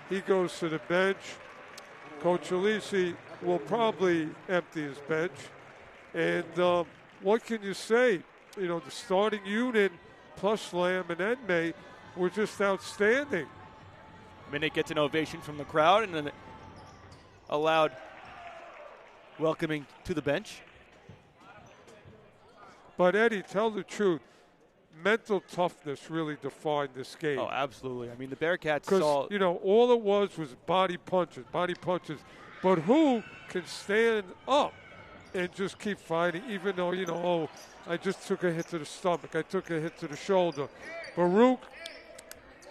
He goes to the bench. Coach Alisi will probably empty his bench. And what can you say? The starting unit plus Lam and Edme were just outstanding. Minnick gets an ovation from the crowd and then a loud welcoming to the bench. But, Eddie, tell the truth. Mental toughness really defined this game. Oh, absolutely. I mean, the Bearcats saw... all it was body punches. But who can stand up and just keep fighting, even though, I just took a hit to the stomach. I took a hit to the shoulder. Baruch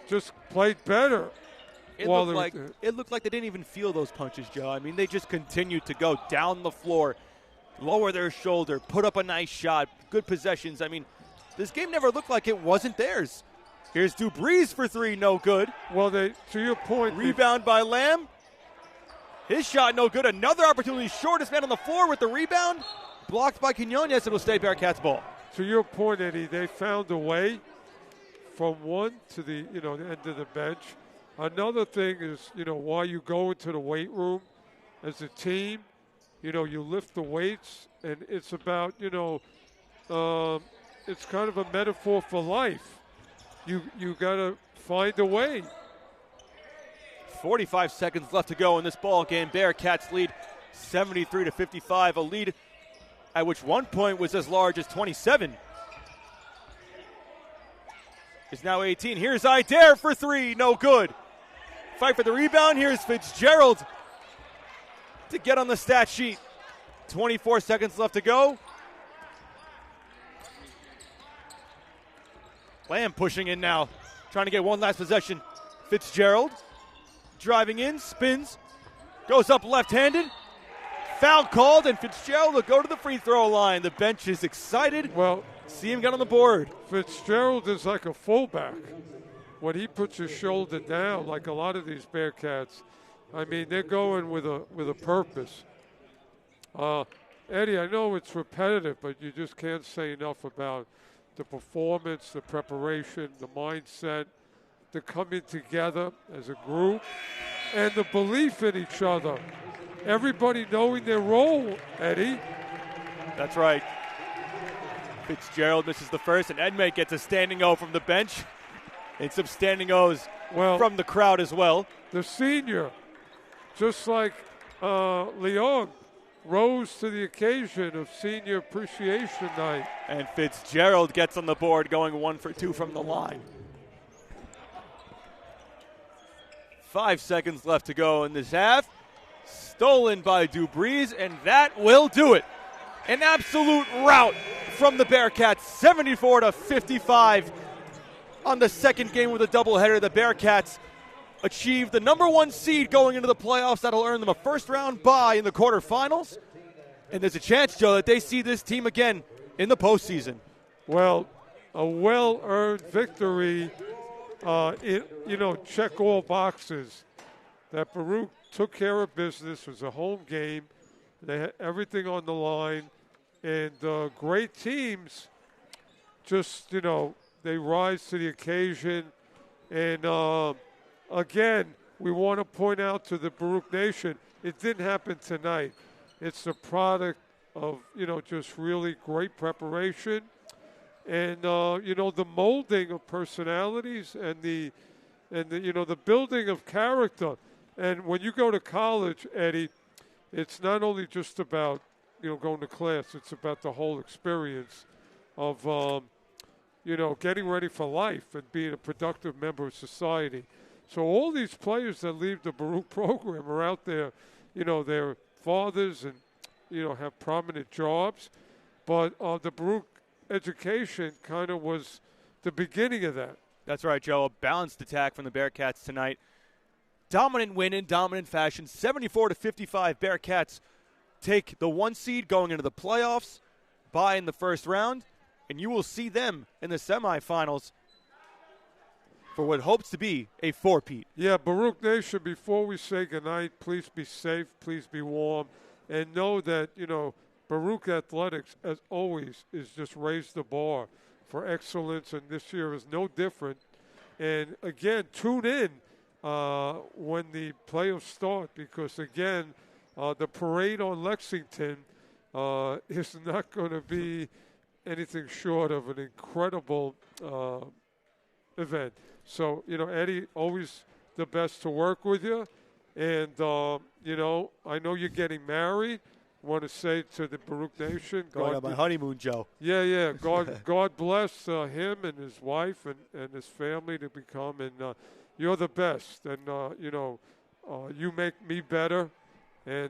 just played better. It looked like they didn't even feel those punches, Joe. I mean, they just continued to go down the floor, lower their shoulder, put up a nice shot, good possessions. I mean, this game never looked like it wasn't theirs. Here's Dubriz for three, no good. Well, to your point. Rebound by Lam. His shot, no good. Another opportunity, shortest man on the floor with the rebound. Blocked by Quinones. It'll stay Bearcats ball. To your point, Eddie, they found a way from one to the end of the bench. Another thing is, while you go into the weight room as a team, you lift the weights, and it's about, it's kind of a metaphor for life. You got to find a way. 45 seconds left to go in this ball game. Bearcats lead 73-55, a lead at which one point was as large as 27. is now 18. Here's Idare for three, no good. Fight for the rebound. Here's Fitzgerald to get on the stat sheet. 24 seconds left to go. Lam pushing in now, trying to get one last possession. Fitzgerald driving in, spins, goes up left-handed. Foul called, and Fitzgerald will go to the free throw line. The bench is excited. Well, see him get on the board. Fitzgerald is like a fullback. When he puts his shoulder down, like a lot of these Bearcats, I mean, they're going with a purpose. Eddie, I know it's repetitive, but you just can't say enough about the performance, the preparation, the mindset, the coming together as a group, and the belief in each other. Everybody knowing their role, Eddie. That's right. Fitzgerald misses the first, and Edme gets a standing O from the bench. And some standing O's from the crowd as well. The senior, just like Leon, rose to the occasion of Senior Appreciation Night. And Fitzgerald gets on the board, going 1 for 2 from the line. 5 seconds left to go in this half. Stolen by Dubriz, and that will do it. An absolute rout from the Bearcats, 74-55. On the second game of the doubleheader, the Bearcats achieved the number 1 seed going into the playoffs. That'll earn them a first-round bye in the quarterfinals. And there's a chance, Joe, that they see this team again in the postseason. Well, a well-earned victory. Check all boxes. That Baruch took care of business. It was a home game. They had everything on the line. And great teams just, they rise to the occasion. And, again, we want to point out to the Baruch Nation, it didn't happen tonight. It's the product of, just really great preparation. And, the molding of personalities and the building of character. And when you go to college, Eddie, it's not only just about, going to class. It's about the whole experience of, getting ready for life and being a productive member of society. So all these players that leave the Baruch program are out there, their fathers and, have prominent jobs. But the Baruch education kind of was the beginning of that. That's right, Joe. A balanced attack from the Bearcats tonight. Dominant win in dominant fashion, 74-55. Bearcats take the 1 seed going into the playoffs, bye in the first round, and you will see them in the semifinals for what hopes to be a four-peat. Yeah, Baruch Nation, before we say goodnight, please be safe, please be warm, and know that, Baruch Athletics, as always, is just raised the bar for excellence, and this year is no different. And, again, tune in when the playoffs start because, again, the parade on Lexington is not going to be anything short of an incredible event. So, Eddie, always the best to work with you. And, I know you're getting married. I want to say to the Baruch Nation. Going on my honeymoon, Joe. Yeah. God bless him and his wife and his family to become. And you're the best. And, you make me better. And,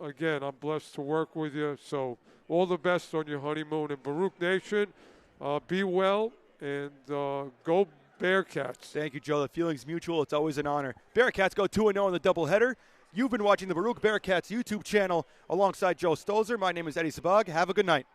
again, I'm blessed to work with you. So all the best on your honeymoon. And Baruch Nation, be well and go Bearcats. Thank you, Joe. The feeling's mutual. It's always an honor. Bearcats go 2-0 in the doubleheader. You've been watching the Baruch Bearcats YouTube channel alongside Joe Stolzer. My name is Eddie Sabag. Have a good night.